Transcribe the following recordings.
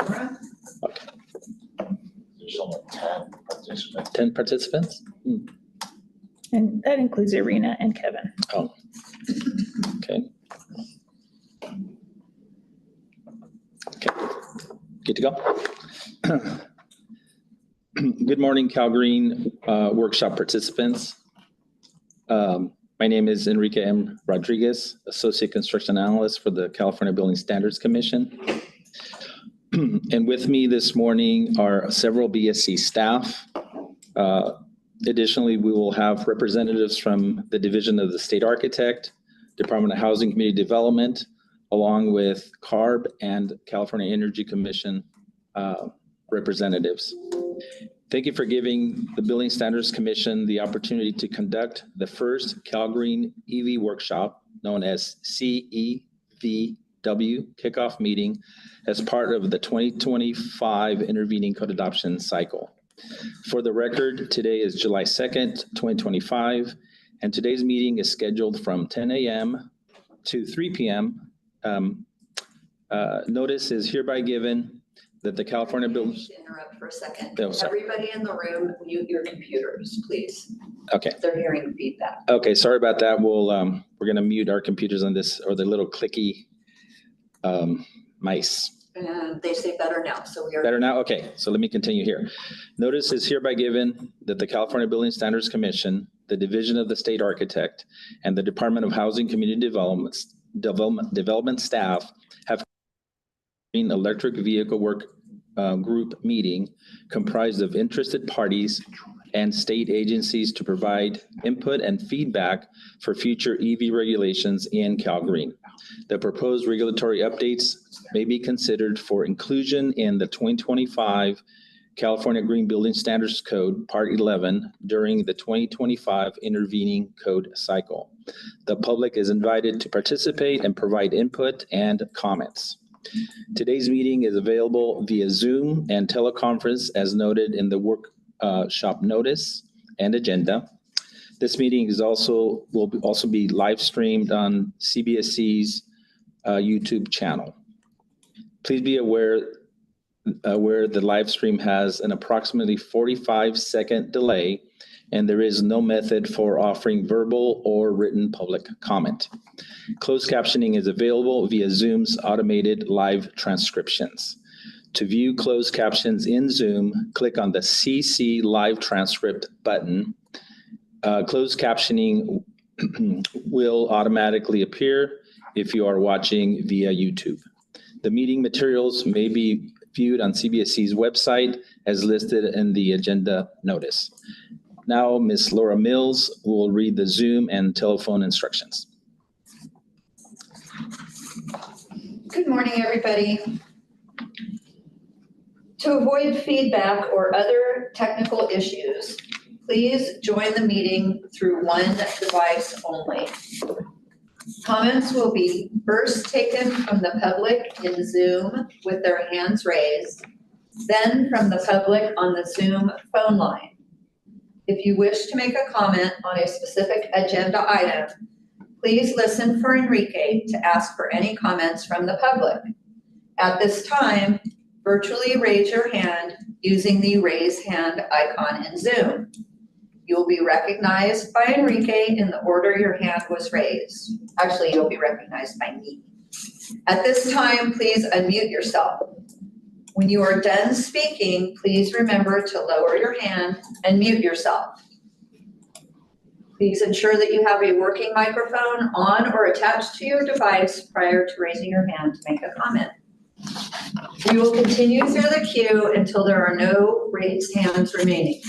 camera. Okay. There's only 10 participants. 10 participants? And that includes Irina and Kevin. Oh, okay. Okay, good to go. Good morning, CALGreen workshop participants. My name is Enrique M. Rodriguez, Associate Construction Analyst for the California Building Standards Commission. And with me this morning are several BSC staff. Additionally, we will have representatives from the Division of the State Architect, Department of Housing and Community Development, along with CARB and California Energy Commission representatives. Thank you for giving the Building Standards Commission the opportunity to conduct the first CALGreen EV workshop, known as CEVW kickoff meeting, as part of the 2025 intervening code adoption cycle. For the record, today is July 2nd, 2025, and today's meeting is scheduled from 10 a.m. to 3 p.m. Notice is hereby given that the California Building... Interrupt for a second. Oh, sorry. Everybody in the room, mute your computers, please. Okay. They're hearing feedback. Okay, sorry about that. We're gonna mute our computers on this, or the little clicky mice. And they say better now, so we are. Better now? Okay, so let me continue here. Notice is hereby given that the California Building Standards Commission, the Division of the State Architect, and the Department of Housing Community Development staff have an electric vehicle work group meeting comprised of interested parties and state agencies to provide input and feedback for future EV regulations in CALGreen. The proposed regulatory updates may be considered for inclusion in the 2025 California Green Building Standards Code, Part 11, during the 2025 intervening code cycle. The public is invited to participate and provide input and comments. Today's meeting is available via Zoom and teleconference as noted in the workshop notice and agenda. This meeting will also be live streamed on CBSC's YouTube channel. Please be aware the live stream has an approximately 45-second delay, and there is no method for offering verbal or written public comment. Closed captioning is available via Zoom's automated live transcriptions. To view closed captions in Zoom, click on the CC Live Transcript button. Closed captioning will automatically appear if you are watching via YouTube. The meeting materials may be viewed on CBSC's website as listed in the agenda notice. Now, Ms. Laura Mills will read the Zoom and telephone instructions. Good morning, everybody. To avoid feedback or other technical issues, please join the meeting through one device only. Comments will be first taken from the public in Zoom with their hands raised, then from the public on the Zoom phone line. If you wish to make a comment on a specific agenda item, please listen for Enrique to ask for any comments from the public. At this time, virtually raise your hand using the raise hand icon in Zoom. You will be recognized by Enrique in the order your hand was raised. Actually, you'll be recognized by me. At this time, please unmute yourself. When you are done speaking, please remember to lower your hand and mute yourself. Please ensure that you have a working microphone on or attached to your device prior to raising your hand to make a comment. We will continue through the queue until there are no raised hands remaining.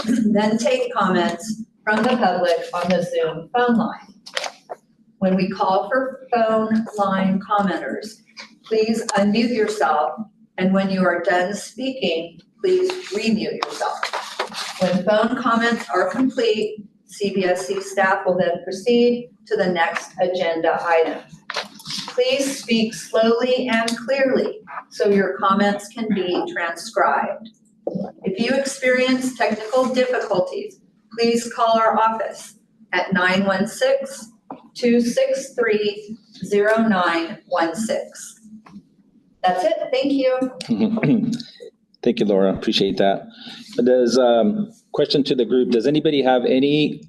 Then take comments from the public on the Zoom phone line. When we call for phone line commenters, please unmute yourself, and when you are done speaking, please remute yourself. When phone comments are complete, CBSC staff will then proceed to the next agenda item. Please speak slowly and clearly so your comments can be transcribed. If you experience technical difficulties, please call our office at 916-263-0916. That's it. Thank you. Thank you, Laura. Appreciate that. Does, question to the group, does anybody have any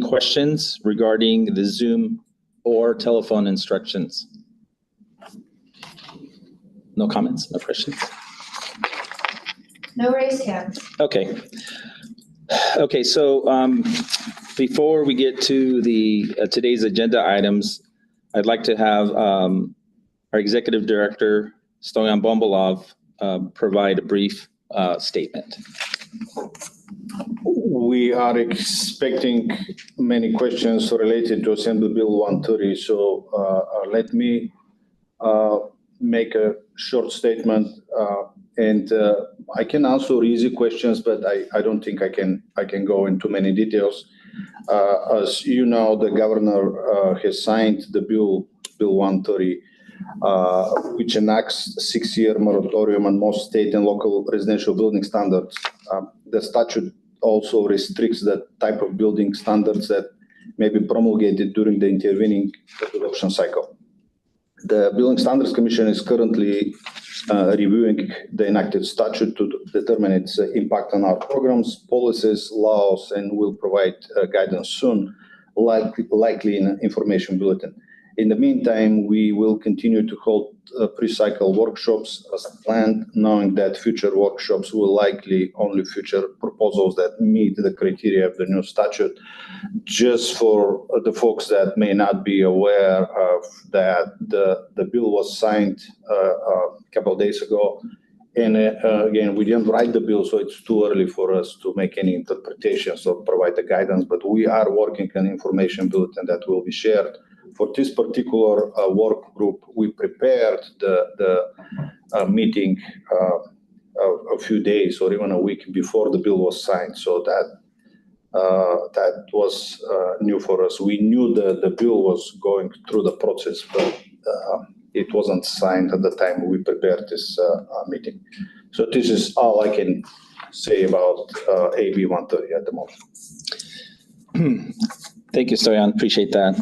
questions regarding the Zoom or telephone instructions? No comments, no questions? No raised hands. Okay. Okay, so before we get to the today's agenda items, I'd like to have our Executive Director, Stoyan Bombolov, provide a brief statement. We are expecting many questions related to Assembly Bill 130, so let me make a short statement, and I can answer easy questions, but I don't think I can go into many details. As you know, the governor has signed the Bill 130, which enacts a 6-year moratorium on most state and local residential building standards. The statute also restricts the type of building standards that may be promulgated during the intervening adoption cycle. The Building Standards Commission is currently reviewing the enacted statute to determine its impact on our programs, policies, laws, and will provide guidance soon, likely in an information bulletin. In the meantime, we will continue to hold pre-cycle workshops as planned, knowing that future workshops will likely only feature proposals that meet the criteria of the new statute. Just for the folks that may not be aware of that, the bill was signed a couple of days ago. And again, we didn't write the bill, so it's too early for us to make any interpretations or provide the guidance, but we are working on information bulletin that will be shared. For this particular work group, we prepared the meeting a few days or even a week before the bill was signed. So that was new for us. We knew the bill was going through the process, but it wasn't signed at the time we prepared this meeting. So this is all I can say about AB 130 at the moment. Thank you, Stoyan. Appreciate that.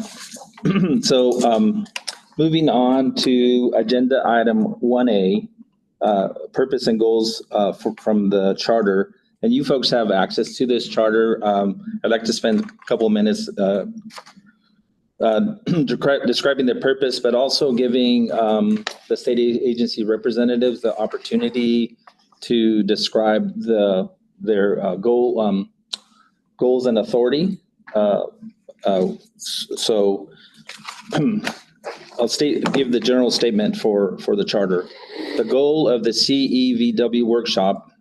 So moving on to agenda item 1A, purpose and goals from the charter. And you folks have access to this charter. I'd like to spend a couple of minutes describing the purpose, but also giving the state agency representatives the opportunity to describe their goals and authority. So I'll give the general statement for the charter. The goal of the CEVW workshop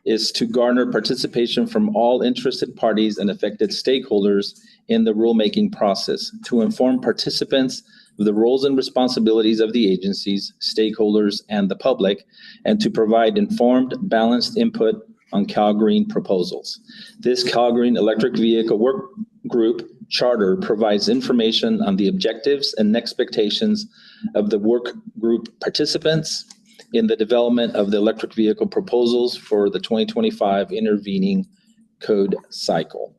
is to garner participation from all interested parties and affected stakeholders in the rulemaking process, to inform participants of the roles and responsibilities of the agencies, stakeholders, and the public, and to provide informed, balanced input on CALGreen proposals. This CALGreen electric vehicle work group charter provides information on the objectives and expectations of the work group participants in the development of the electric vehicle proposals for the 2025 intervening code cycle.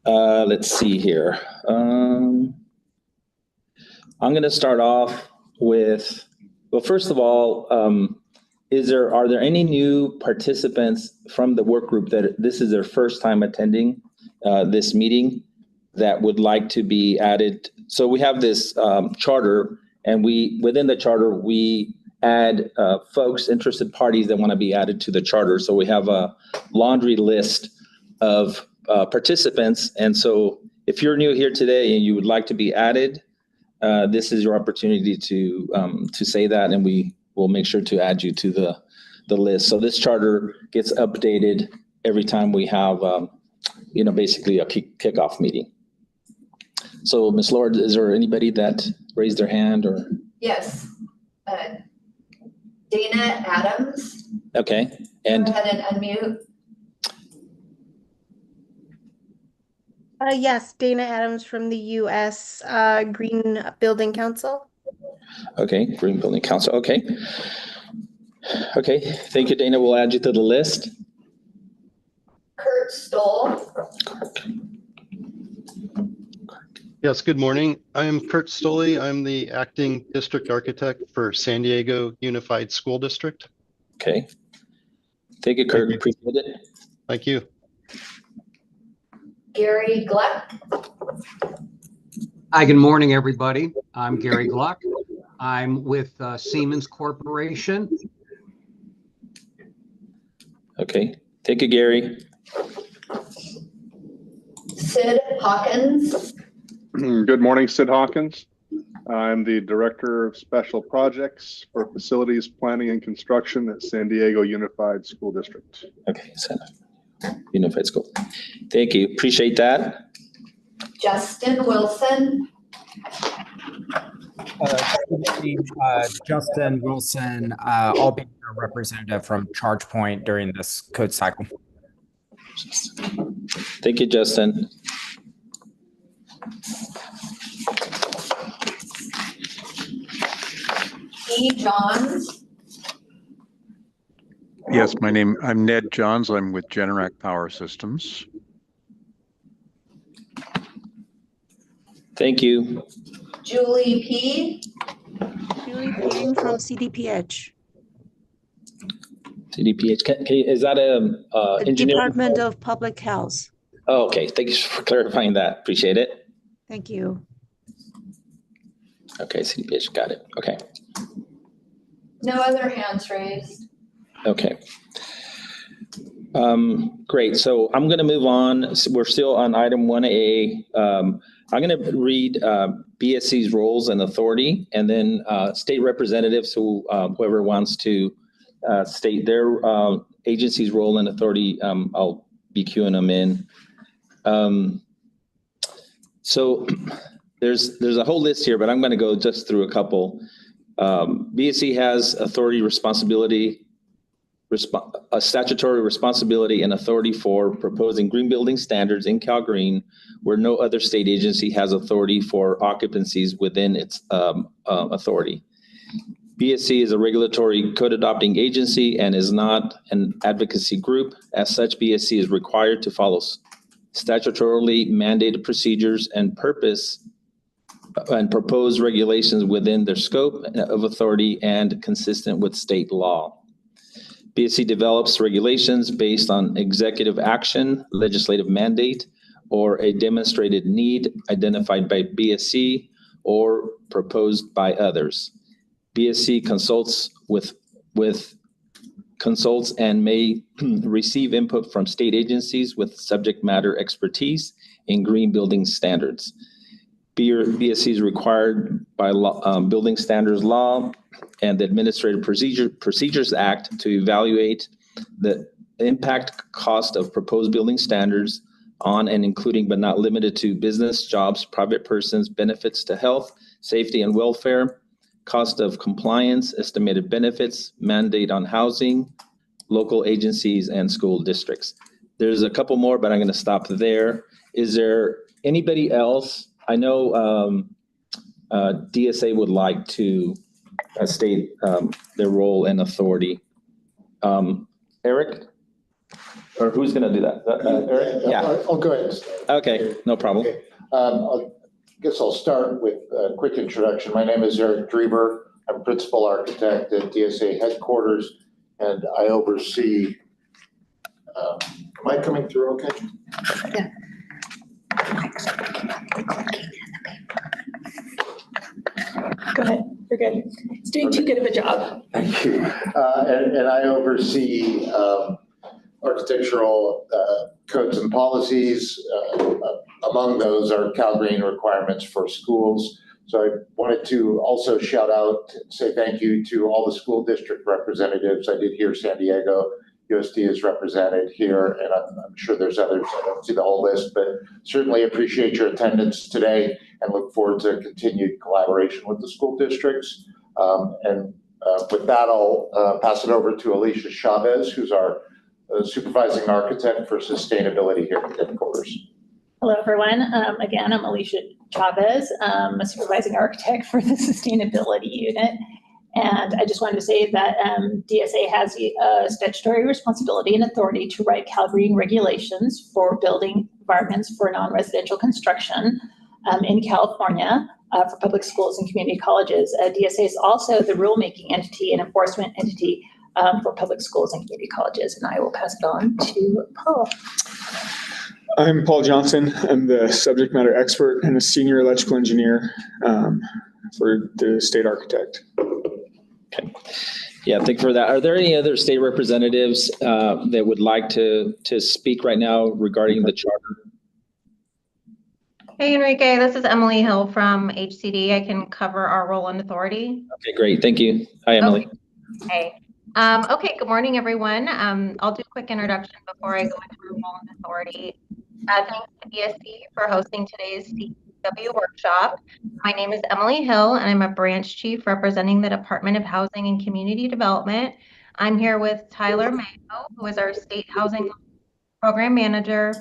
Let's see here. I'm going to start off with, well, first of all, are there any new participants from the work group that this is their first time attending this meeting that would like to be added? So we have this charter, and within the charter, we add folks, interested parties that want to be added to the charter. So we have a laundry list of participants. And so if you're new here today and you would like to be added, this is your opportunity to say that, and we will make sure to add you to the list. So this charter gets updated every time we have, basically a kickoff meeting. So Ms. Lord, is there anybody that raised their hand or? Yes. Dana Adams. Okay. And go ahead and unmute. Yes, Dana Adams from the U.S. Green Building Council. Okay, Green Building Council. Okay. Okay, thank you, Dana. We'll add you to the list. Kurt Stoll. Yes, good morning. I am Kurt Stoley. I'm the acting district architect for San Diego Unified School District. Okay. Thank you, Kurt. Thank you. Appreciate it. Thank you. Gary Gluck. Hi, good morning, everybody. I'm Gary Gluck. I'm with Siemens Corporation. Okay. Thank you, Gary. Sid Hawkins. Good morning, Sid Hawkins. I'm the Director of Special Projects for Facilities Planning and Construction at San Diego Unified School District. Okay. So, Unified School. Thank you. Appreciate that. Justin Wilson. Justin Wilson, I'll be a representative from ChargePoint during this code cycle. Thank you, Justin. E. Johns. Yes, I'm Ned Johns. I'm with Generac Power Systems. Thank you. Julie P. Julie Ping from CDPH. CDPH. Is that a engineering? Department of Public Health. Oh, okay. Thank you for clarifying that. Appreciate it. Thank you. Okay, CDPH. Got it. Okay. No other hands raised. Okay. Great. So I'm going to move on. So we're still on item 1A. I'm going to read BSC's roles and authority, and then state representatives who whoever wants to state their agency's role and authority, I'll be queuing them in. So there's a whole list here, but I'm going to go just through a couple. BSC has authority, responsibility, a statutory responsibility and authority for proposing green building standards in CALGreen, where no other state agency has authority for occupancies within its authority. BSC is a regulatory code adopting agency and is not an advocacy group. As such, BSC is required to follow statutorily mandated procedures and purpose and propose regulations within their scope of authority and consistent with state law. BSC develops regulations based on executive action, legislative mandate, or a demonstrated need identified by BSC or proposed by others. BSC consults consults and may receive input from state agencies with subject matter expertise in green building standards. BSC is required by law, building standards law and the Administrative Procedures Act to evaluate the impact cost of proposed building standards on and including but not limited to business, jobs, private persons, benefits to health, safety and welfare, cost of compliance, estimated benefits, mandate on housing, local agencies, and school districts. There's a couple more, but I'm going to stop there. Is there anybody else? I know DSA would like to state their role and authority. Eric? Or who's going to do that? Eric? Yeah. I'll go ahead. Okay, no problem. Okay. I guess I'll start with a quick introduction. My name is Eric Dreber. I'm principal architect at DSA headquarters, and I oversee. Am I coming through okay? Yeah. Go ahead. You're good. It's doing too good of a job. Thank you. And I oversee architectural codes and policies. Among those are CALGreen requirements for schools. So I wanted to also shout out, say thank you to all the school district representatives. I did hear San Diego USD is represented here, and I'm sure there's others. I don't see the whole list, but certainly appreciate your attendance today and look forward to continued collaboration with the school districts. With that, I'll pass it over to Alicia Chavez, who's our supervising architect for sustainability here at headquarters. Hello, everyone. Again, I'm Alicia Chavez. I'm a supervising architect for the sustainability unit. And I just wanted to say that DSA has a statutory responsibility and authority to write CALGreen regulations for building environments for non-residential construction. in California for public schools and community colleges. DSA is also the rulemaking entity and enforcement entity for public schools and community colleges. And I will pass it on to Paul. I'm Paul Johnson. I'm the subject matter expert and a senior electrical engineer for the state architect. Okay. Yeah, thank you for that. Are there any other state representatives that would like to speak right now regarding the charter? Hey, Enrique, this is Emily Hill from HCD. I can cover our role and authority. Okay, great. Thank you. Hi, Emily. Okay. Okay, good morning, everyone. I'll do a quick introduction before I go into our role and authority. Thanks to BSC for hosting today's CW workshop. My name is Emily Hill, and I'm a branch chief representing the Department of Housing and Community Development. I'm here with Tyler Mayo, who is our state housing program manager,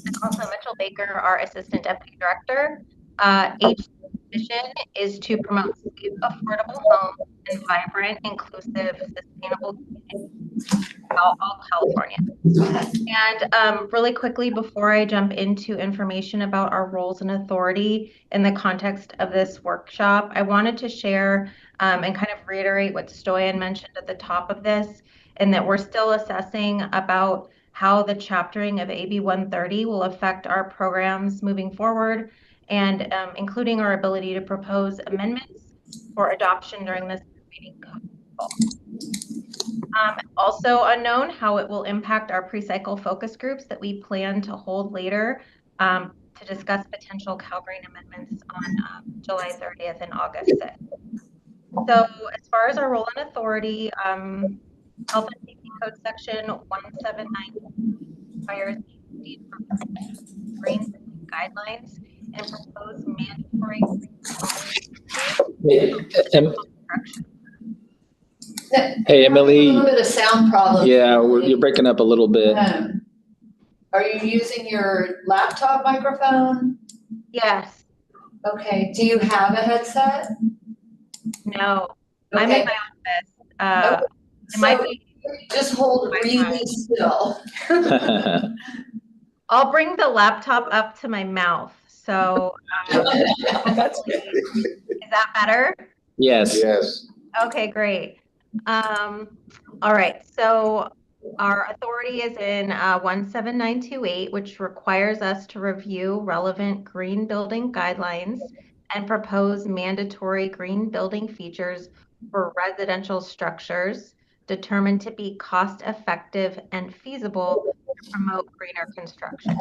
and also Mitchell Baker, our assistant deputy director. HCD's mission is to promote safe, affordable homes and vibrant, inclusive, sustainable communities throughout all California. And really quickly, before I jump into information about our roles and authority in the context of this workshop, I wanted to share and kind of reiterate what Stoyan mentioned at the top of this, and that we're still assessing about how the chaptering of AB 130 will affect our programs moving forward, and including our ability to propose amendments for adoption during this meeting. Also unknown how it will impact our pre-cycle focus groups that we plan to hold later to discuss potential CALGreen amendments on July 30th and August 6th. So as far as our role and authority, Health and Safety Code Section 179 requires green guidelines and propose mandatory Hey, Emily. A little bit of sound problem. Yeah, you're breaking up a little bit. Are you using your laptop microphone? Yes. Okay. Do you have a headset? No. Okay. I'm in my office. It might be. Just hold really still. I'll bring the laptop up to my mouth. So is that better? Yes. Yes. Okay, great. All right. So our authority is in 17928, which requires us to review relevant green building guidelines and propose mandatory green building features for residential structures determined to be cost effective and feasible to promote greener construction.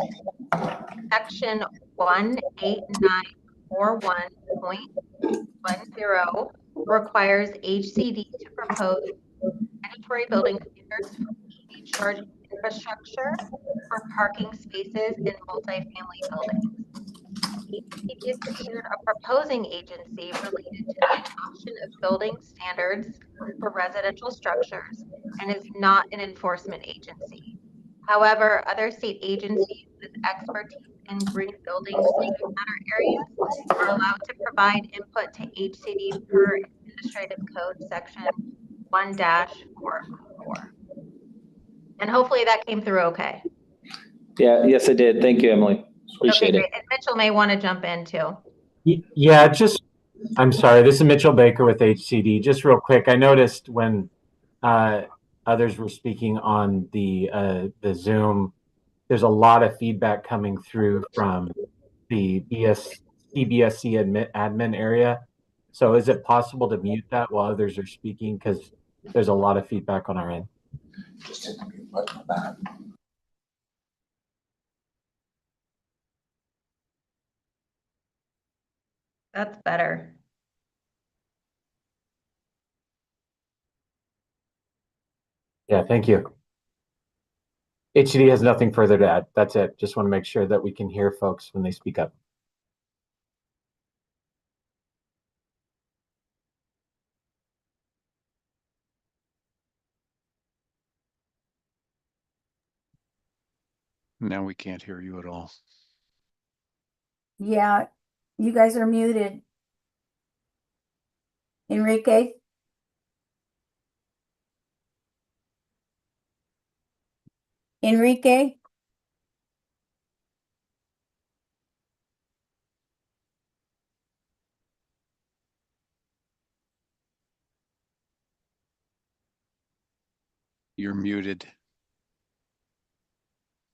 Section 18941.10 requires HCD to propose mandatory building standards for EV charging infrastructure for parking spaces in multifamily buildings. HCD is considered a proposing agency related to the adoption of building standards for residential structures and is not an enforcement agency. However, other state agencies with expertise in green building subject matter areas are allowed to provide input to HCD per Administrative Code Section 1-404. And hopefully that came through okay. Yeah, yes, it did. Thank you, Emily. Appreciate it. And Mitchell may want to jump in too. Yeah, I'm sorry. This is Mitchell Baker with HCD. Just real quick, I noticed when others were speaking on the Zoom, there's a lot of feedback coming through from the CBSC admin area. So is it possible to mute that while others are speaking? Because there's a lot of feedback on our end. Just hit the mute button on that. That's better. Yeah, thank you. HCD has nothing further to add. That's it. Just want to make sure that we can hear folks when they speak up. Now we can't hear you at all. Yeah, you guys are muted. Enrique? Enrique? You're muted.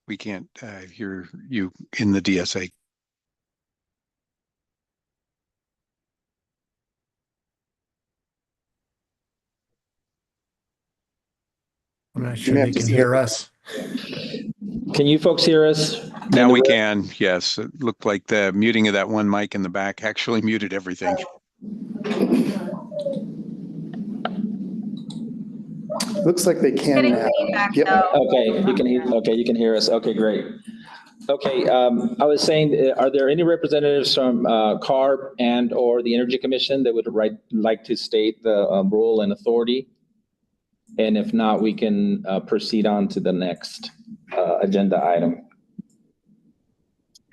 We can't hear you in the DSA. I'm not sure they can hear us. Can you folks hear us? Now we can, yes. It looked like the muting of that one mic in the back actually muted everything. Looks like they can Getting now. feedback Yep. though. Okay, you can hear us. Okay, great. Okay, I was saying, are there any representatives from CARB and or the Energy Commission that would like to state the role and authority? And if not, we can proceed on to the next agenda item.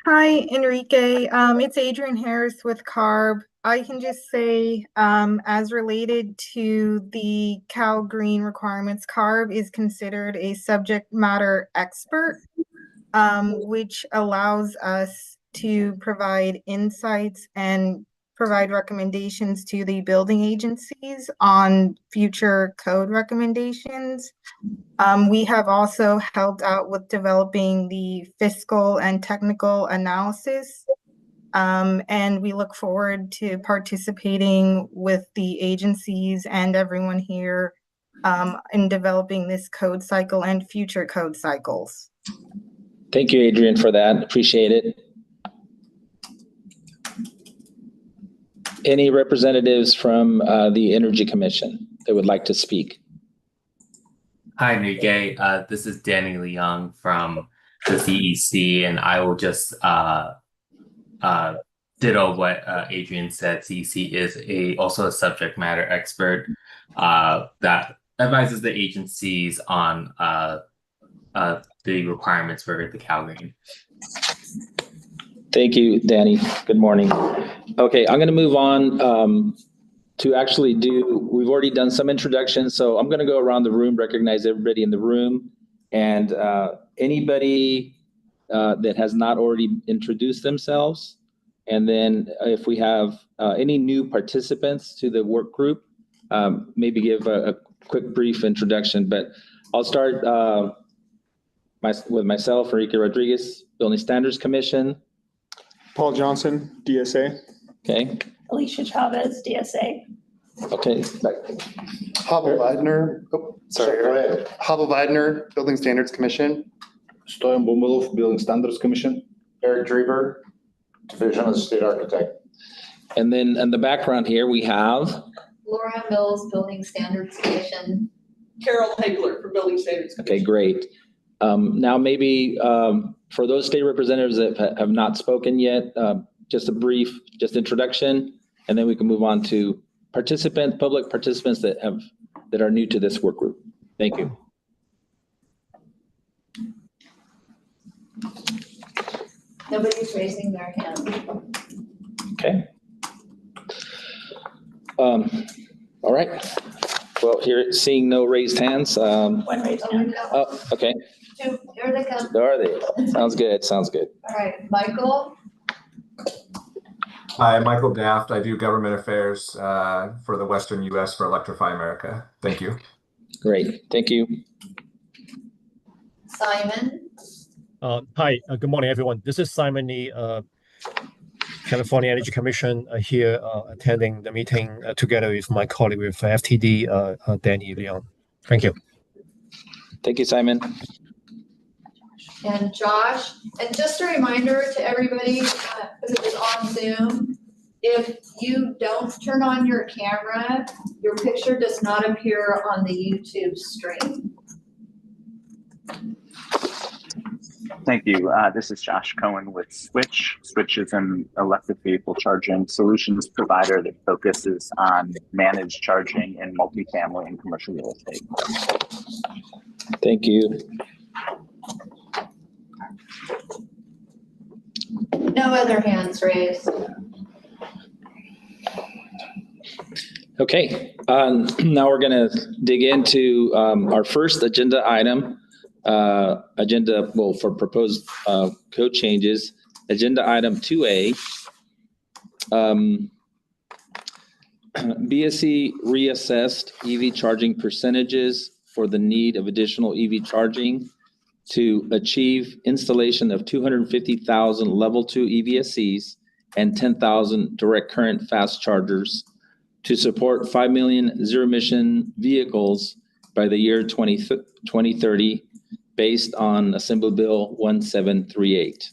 Hi, Enrique. It's Adrian Harris with CARB. I can just say, as related to the CALGreen requirements, CARB is considered a subject matter expert, which allows us to provide insights and provide recommendations to the building agencies on future code recommendations. We have also helped out with developing the fiscal and technical analysis. And we look forward to participating with the agencies and everyone here in developing this code cycle and future code cycles. Thank you, Adrian, for that. Appreciate it. Any representatives from the Energy Commission that would like to speak? Hi, Enrique. This is Danny Leong from the CEC, and I will just ditto what Adrian said. CEC is also a subject matter expert that advises the agencies on the requirements for the CALGreen. Thank you, Danny. Good morning. Okay, I'm going to move on to actually we've already done some introductions, so I'm going to go around the room, recognize everybody in the room, and anybody that has not already introduced themselves. And then if we have any new participants to the work group, maybe give a quick brief introduction, but I'll start with myself, Enrique Rodriguez, Building Standards Commission. Paul Johnson, DSA. Okay. Alicia Chavez, DSA. Okay. Pavel Weidner. Oh, sorry. Go ahead. Pavel Weidner, Building Standards Commission. Stoyan Bumilov, Building Standards Commission. Eric Drever, Division of the State Architect. And then in the background here, we have Laura Mills, Building Standards Commission. Carol Hagler for Building Standards Commission. Okay, great. Now maybe for those state representatives that have not spoken yet, just a brief introduction, and then we can move on to public participants that are new to this work group. Thank you. Nobody's raising their hand. Okay. All right. Well, here, seeing no raised hands. One raised hand. Oh, okay. Two, there they come. There are they. Sounds good. Sounds good. All right, Michael. Hi, Michael Daft. I do government affairs for the Western U.S. for Electrify America. Thank you. Great. Thank you. Simon. Hi, good morning, everyone. This is Simon Lee, California Energy Commission here attending the meeting together with my colleague with FTD, Danny Leong. Thank you. Thank you, Simon. And Josh. And just a reminder to everybody, because it was on Zoom, if you don't turn on your camera, your picture does not appear on the YouTube stream. Thank you. This is Josh Cohen with Switch. Switch is an electric vehicle charging solutions provider that focuses on managed charging in multifamily and commercial real estate. Thank you. No other hands raised. Okay, now we're going to dig into our first agenda item. For proposed code changes, agenda item 2A. BSC reassessed EV charging percentages for the need of additional EV charging to achieve installation of 250,000 level 2 EVSEs and 10,000 direct current fast chargers to support 5 million zero emission vehicles by the year 2030 based on Assembly Bill 1738.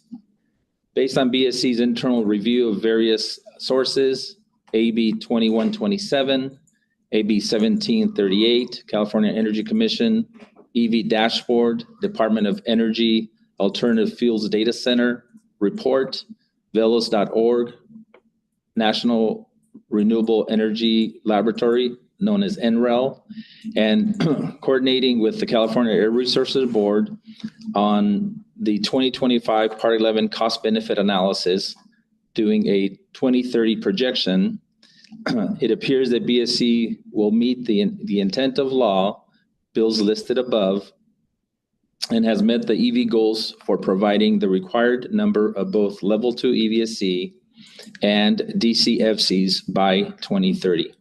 Based on BSC's internal review of various sources, AB 2127, AB 1738, California Energy Commission, EV Dashboard, Department of Energy, Alternative Fuels Data Center, Report, velos.org, National Renewable Energy Laboratory, known as NREL, and coordinating with the California Air Resources Board on the 2025 Part 11 cost benefit analysis, doing a 2030 projection. It appears that BSC will meet the intent of law, bills listed above, and has met the EV goals for providing the required number of both level 2 EVSE and DCFCs by 2030.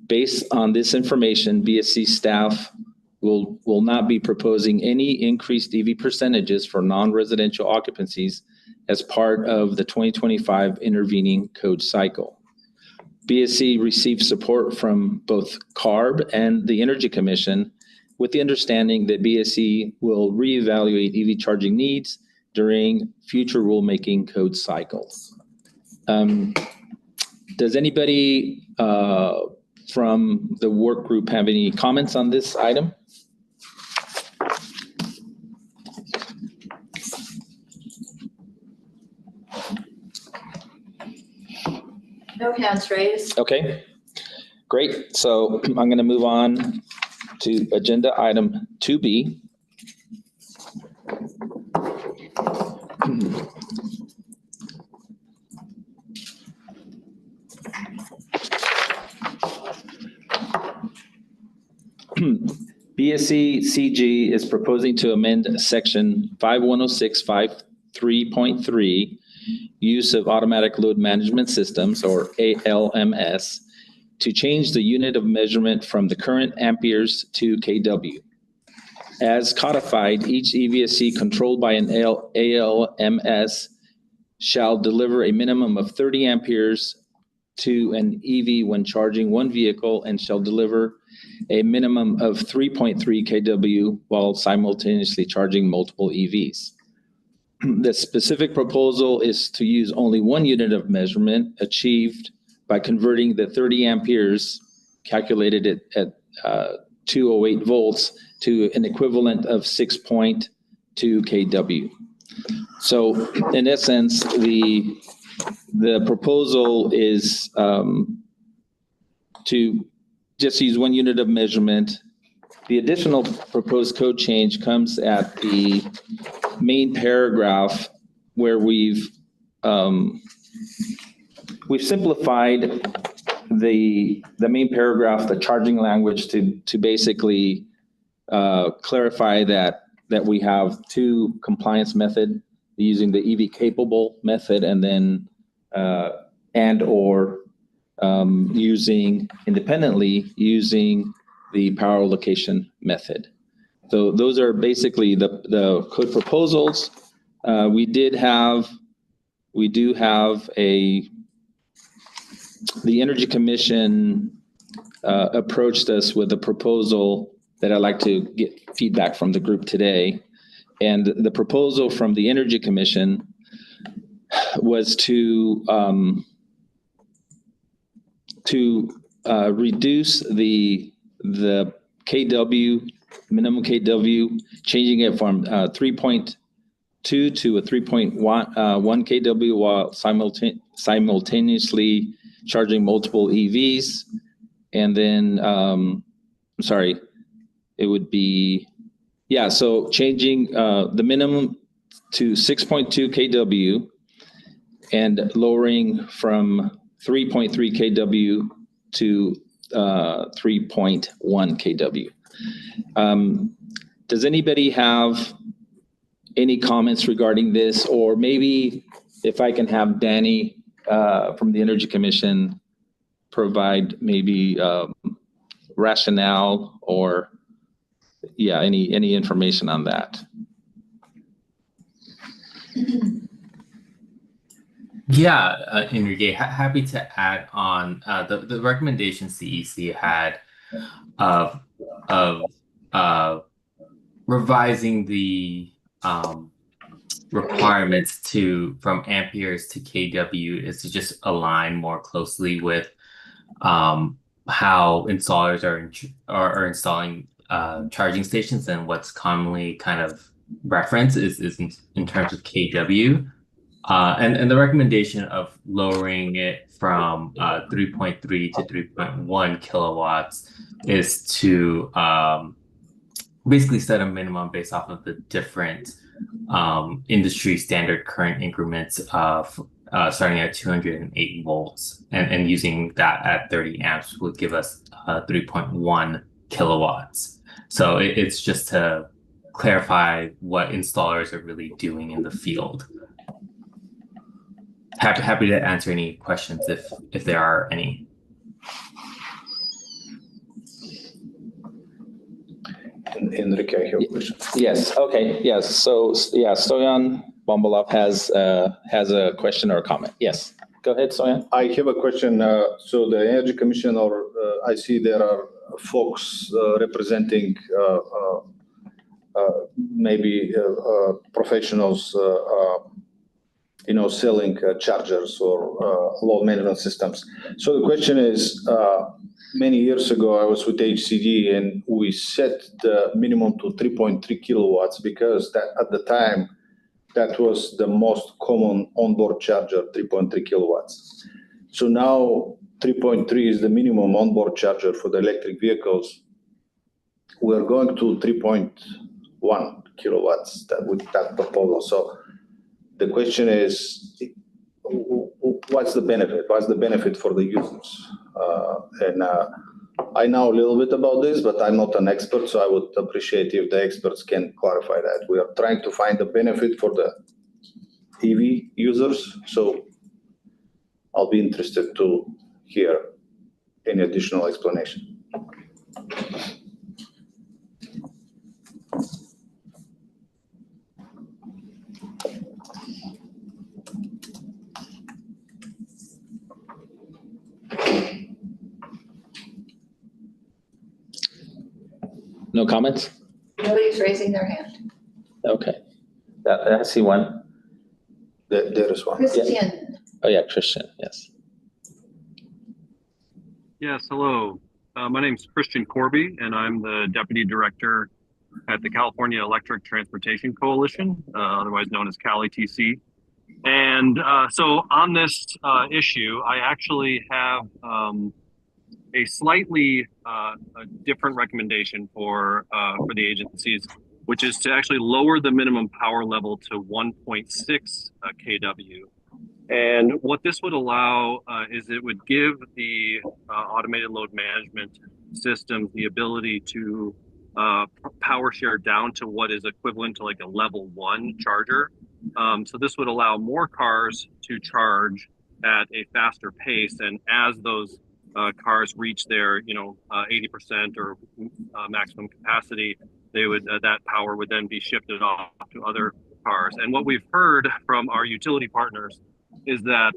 Based on this information, BSC staff will not be proposing any increased EV percentages for non-residential occupancies as part of the 2025 intervening code cycle. BSC received support from both CARB and the Energy Commission with the understanding that BSC will reevaluate EV charging needs during future rulemaking code cycles. Does anybody from the work group have any comments on this item? No hands raised. Okay, great. So I'm going to move on to agenda item 2B. BSC CG is proposing to amend section 5106.53.3, use of automatic load management systems, or ALMS, to change the unit of measurement from the current amperes to kW. As codified, each EVSE controlled by an ALMS shall deliver a minimum of 30 amperes to an EV when charging one vehicle and shall deliver a minimum of 3.3 kW while simultaneously charging multiple EVs. The specific proposal is to use only one unit of measurement achieved by converting the 30 amperes calculated at 208 volts to an equivalent of 6.2 kW. So in essence, the proposal is to just use one unit of measurement. The additional proposed code change comes at the main paragraph where we've simplified the main paragraph, the charging language, to basically clarify that we have two compliance methods, using the EV capable method and then using independently using the power location method. So those are basically the code proposals. We do have the Energy Commission approached us with a proposal that I'd like to get feedback from the group today. And the proposal from the Energy Commission was to reduce the KW, minimum KW, changing it from 3.2 to a 3.1 kW while simultaneously charging multiple EVs. And then, it would be, so changing the minimum to 6.2 kW and lowering from 3.3 kW to 3.1 kW. Does anybody have any comments regarding this? Or maybe if I can have Danny from the Energy Commission provide maybe rationale or yeah, any information on that? Yeah, Enrique, happy to add on the recommendation CEC had of revising the requirements from amperes to kW is to just align more closely with how installers are installing charging stations, and what's commonly kind of referenced is in terms of kW. And the recommendation of lowering it from 3.3 to 3.1 kilowatts is to basically set a minimum based off of the different industry standard current increments of starting at 208 volts, and using that at 30 amps would give us 3.1 kilowatts. So it's just to clarify what installers are really doing in the field. Happy to answer any questions if there are any. Enrique, I have a question. Yes, okay, yes. So, yeah, Stoyan Bombolov has a question or a comment. Yes, go ahead, Stoyan. I have a question. So the Energy Commission, or I see there are folks representing maybe professionals, selling chargers or load management systems. So the question is, many years ago, I was with HCD and we set the minimum to 3.3 kilowatts because that at the time, that was the most common onboard charger, 3.3 kilowatts. So now 3.3 is the minimum onboard charger for the electric vehicles. We're going to 3.1 kilowatts with that proposal. So the question is, what's the benefit? What's the benefit for the users? I know a little bit about this, but I'm not an expert, so I would appreciate if the experts can clarify that. We are trying to find the benefit for the EV users, so I'll be interested to hear any additional explanation. No comments? Nobody's raising their hand. Okay. I see one. There is one. Christian. Yeah. Oh, yeah, Christian, yes. Yes, hello. My name is Christian Corby, and I'm the Deputy Director at the California Electric Transportation Coalition, otherwise known as CalETC. And so on this issue, I actually have a slightly different recommendation for the agencies, which is to actually lower the minimum power level to 1.6 kW. And what this would allow is it would give the automated load management systems the ability to power share down to what is equivalent to like a level 1 charger. So this would allow more cars to charge at a faster pace, and as those cars reach their 80% or maximum capacity, they would that power would then be shifted off to other cars. And what we've heard from our utility partners is that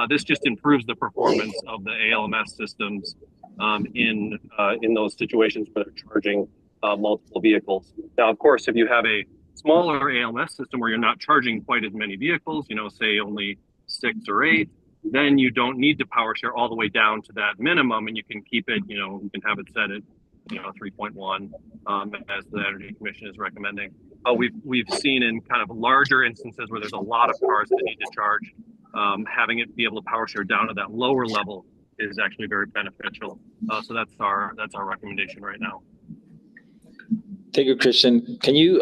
this just improves the performance of the ALMS systems in those situations where they're charging multiple vehicles. Now, of course, if you have a smaller ALMS system where you're not charging quite as many vehicles, say only 6 or 8, then you don't need to power share all the way down to that minimum, and you can keep it, you can have it set at 3.1 as the Energy Commission is recommending. We've seen in kind of larger instances where there's a lot of cars that need to charge, having it be able to power share down to that lower level is actually very beneficial. So that's our recommendation right now. Thank you, Christian. Can you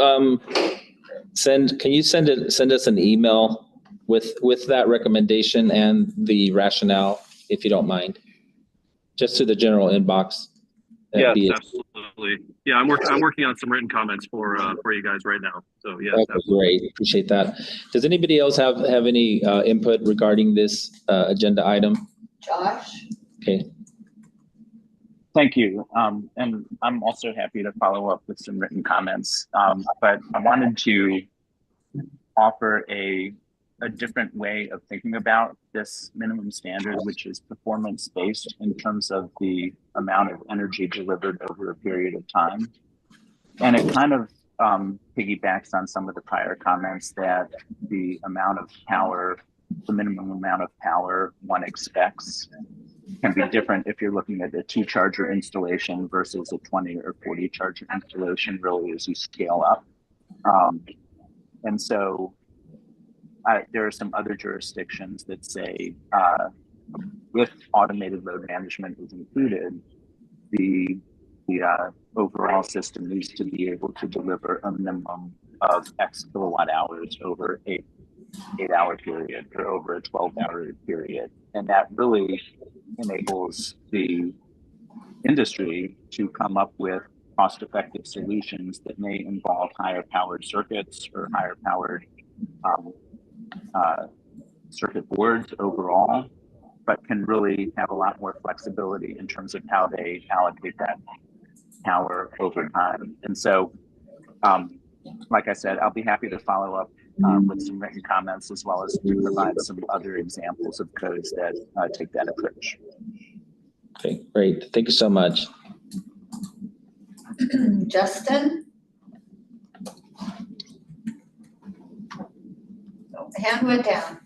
send us an email with that recommendation and the rationale, if you don't mind, just to the general inbox? Yes, absolutely. Yeah, I'm working on some written comments for you guys right now. So yeah, okay, great. Appreciate that. Does anybody else have any input regarding this agenda item? Josh? Okay. Thank you. And I'm also happy to follow up with some written comments. But I wanted to offer a different way of thinking about this minimum standard, which is performance-based in terms of the amount of energy delivered over a period of time. And it kind of piggybacks on some of the prior comments that the amount of power, the minimum amount of power one expects can be different if you're looking at a 2-charger installation versus a 20 or 40 charger installation, really, as you scale up. And so there are some other jurisdictions that say if automated load management is included, the overall system needs to be able to deliver a minimum of X kilowatt hours over a 8-hour period or over a 12-hour period. And that really enables the industry to come up with cost-effective solutions that may involve higher powered circuits or higher powered circuit boards overall, but can really have a lot more flexibility in terms of how they allocate that power over time. And so, like I said, I'll be happy to follow up with some written comments as well as to provide some other examples of codes that take that approach. Okay, great. Thank you so much. Justin? Oh, hand went down.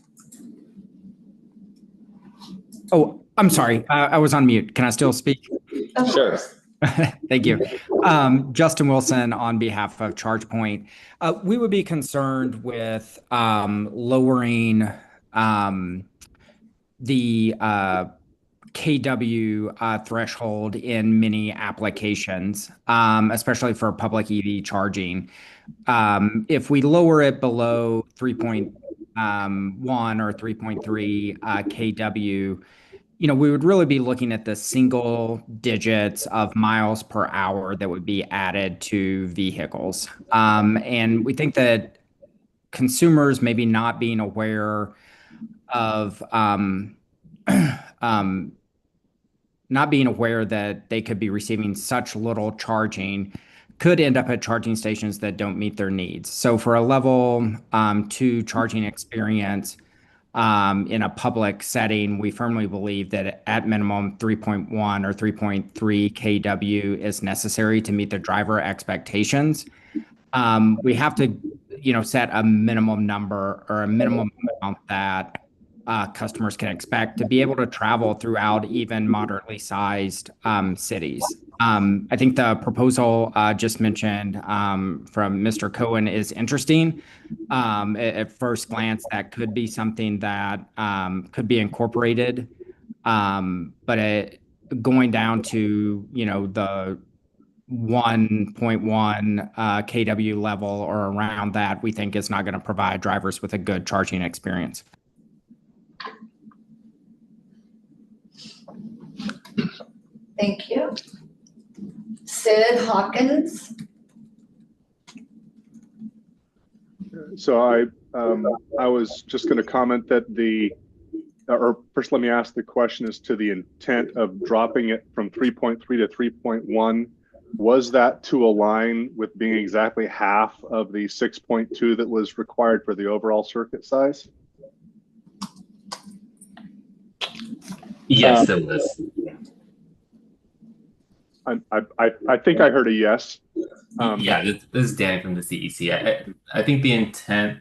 Oh, I'm sorry. I was on mute. Can I still speak? Of course. Thank you. Justin Wilson on behalf of ChargePoint. We would be concerned with lowering the kW threshold in many applications, especially for public EV charging. If we lower it below 3.1 or 3.3 kW, we would really be looking at the single digits of miles per hour that would be added to vehicles. And we think that consumers maybe not being aware of not being aware that they could be receiving such little charging could end up at charging stations that don't meet their needs. So for a level 2 charging experience in a public setting, we firmly believe that at minimum 3.1 or 3.3 kW is necessary to meet the driver expectations. We have to, set a minimum number or a minimum amount that customers can expect to be able to travel throughout even moderately sized cities. I think the proposal just mentioned from Mr. Cohen is interesting. At first glance, that could be something that could be incorporated. But going down to, the 1.1 kW level or around that, we think is not going to provide drivers with a good charging experience. Thank you. Sid Hawkins. So I was just going to comment that or first let me ask the question as to the intent of dropping it from 3.3 to 3.1. Was that to align with being exactly half of the 6.2 that was required for the overall circuit size? Yes, it was. I think I heard a yes. Yeah, this is Danny from the CEC. I think the intent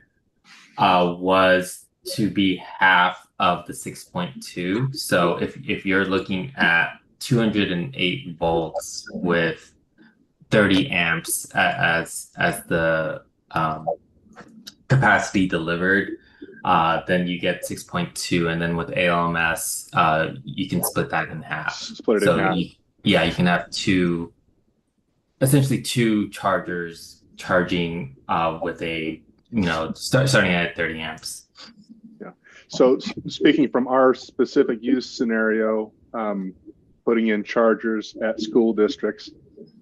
was to be half of the 6.2. So if you're looking at 208 volts with 30 amps as the capacity delivered, then you get 6.2, and then with ALMS, you can split that in half. Split it in half. You can have essentially two chargers charging with a, starting at 30 amps. Yeah. So speaking from our specific use scenario, putting in chargers at school districts,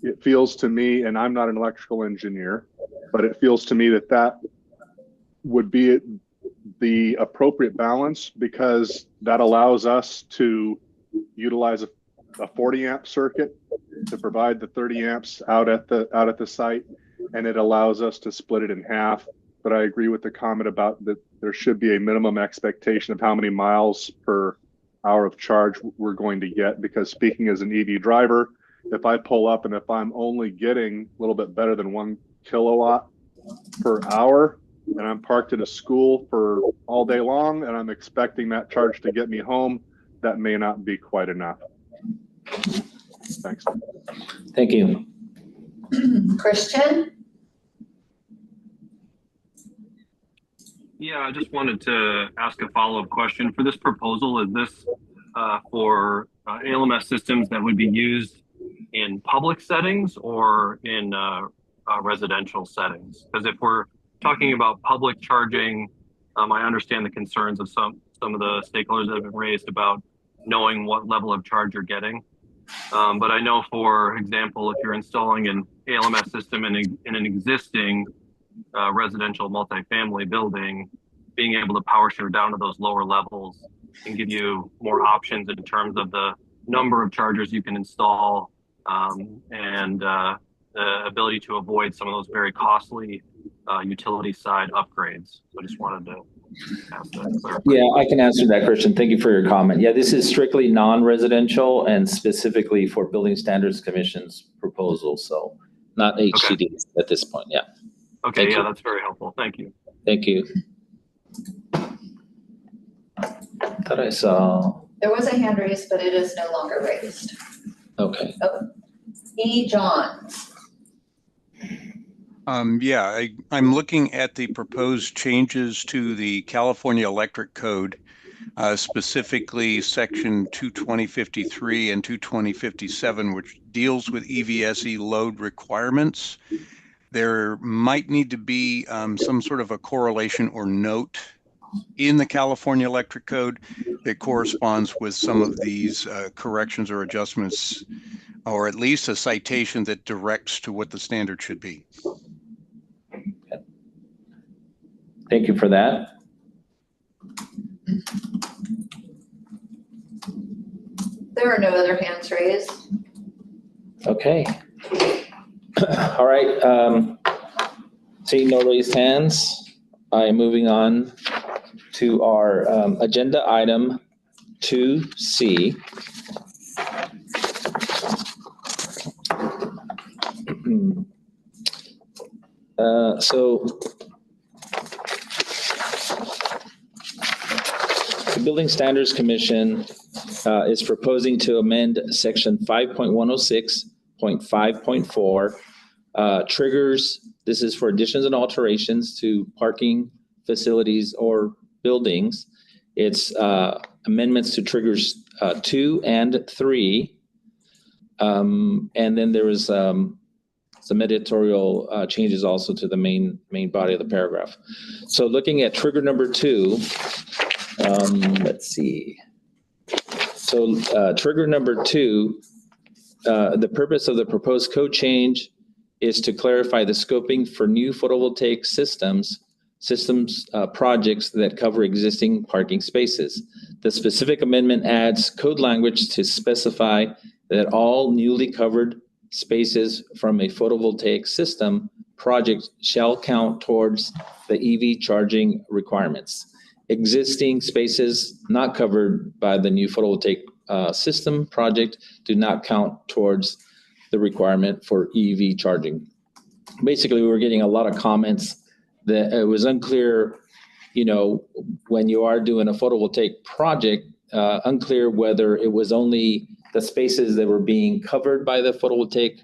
it feels to me, and I'm not an electrical engineer, but it feels to me that that would be the appropriate balance, because that allows us to utilize a 40 amp circuit to provide the 30 amps out at the site, and it allows us to split it in half. But I agree with the comment about that there should be a minimum expectation of how many miles per hour of charge we're going to get, because speaking as an EV driver, if I pull up and if I'm only getting a little bit better than 1 kilowatt per hour, and I'm parked at a school for all day long, and I'm expecting that charge to get me home, that may not be quite enough. Thanks. Thank you. Christian? Yeah, I just wanted to ask a follow-up question. For this proposal, is this for ALMS systems that would be used in public settings or in residential settings? Because if we're talking about public charging, I understand the concerns of some of the stakeholders that have been raised about knowing what level of charge you're getting. But I know, for example, if you're installing an ALMS system in an existing residential multifamily building, being able to power share down to those lower levels can give you more options in terms of the number of chargers you can install, and the ability to avoid some of those very costly utility side upgrades. So I just wanted to ask that. Yeah, I can answer that, Christian. Thank you for your comment. Yeah, this is strictly non-residential and specifically for Building Standards Commission's proposal, so not HCD at this point. Yeah. Okay, Thank yeah, you. that's very helpful. Thank you. Thank you. Thought I saw. There was a hand raised, but it is no longer raised. Okay. Oh. E. Johns. Yeah, I'm looking at the proposed changes to the California Electric Code, specifically section 22053 and 22057, which deals with EVSE load requirements. There might need to be some sort of a correlation or note in the California Electric Code that corresponds with some of these corrections or adjustments, or at least a citation that directs to what the standard should be. Thank you for that. There are no other hands raised. Okay. All right. Seeing no raised hands, I am moving on to our agenda item 2C. So the Building Standards Commission is proposing to amend section 5.106.5.4 triggers. This is for additions and alterations to parking facilities or buildings. It's amendments to triggers 2 and 3. And then there was some editorial changes also to the main body of the paragraph. So looking at trigger number 2, let's see. So trigger number 2, the purpose of the proposed code change is to clarify the scoping for new photovoltaic systems projects that cover existing parking spaces. The specific amendment adds code language to specify that all newly covered spaces from a photovoltaic system project shall count towards the EV charging requirements. Existing spaces not covered by the new photovoltaic system project do not count towards the requirement for EV charging. Basically, we were getting a lot of comments that it was unclear, when you are doing a photovoltaic project, unclear whether it was only the spaces that were being covered by the photovoltaic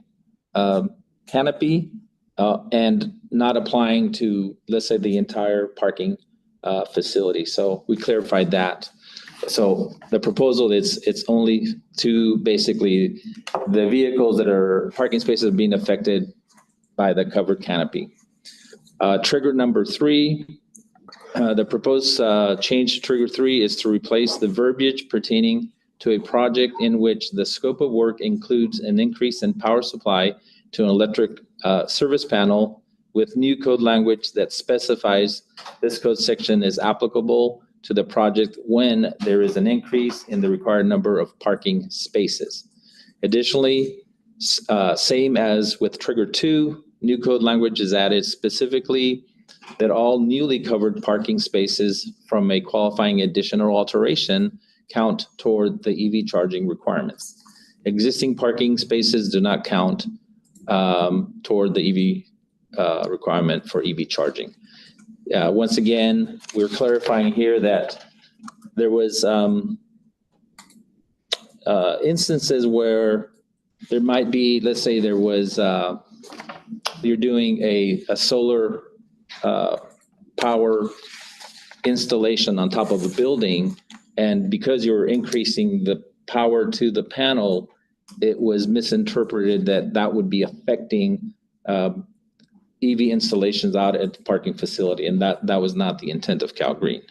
canopy and not applying to, let's say, the entire parking facility. So we clarified that. So the proposal is it's only to basically the vehicles that are parking spaces being affected by the covered canopy. Trigger number 3, the proposed change to trigger 3 is to replace the verbiage pertaining to a project in which the scope of work includes an increase in power supply to an electric service panel with new code language that specifies this code section is applicable to the project when there is an increase in the required number of parking spaces. Additionally, same as with trigger 2, new code language is added specifically that all newly covered parking spaces from a qualifying addition or alteration count toward the EV charging requirements. Existing parking spaces do not count toward the EV requirement for EV charging. Once again, we're clarifying here that there was instances where there might be, let's say there was, you're doing a solar power installation on top of a building, and because you're increasing the power to the panel, it was misinterpreted that that would be affecting EV installations out at the parking facility, and that was not the intent of CALGreen.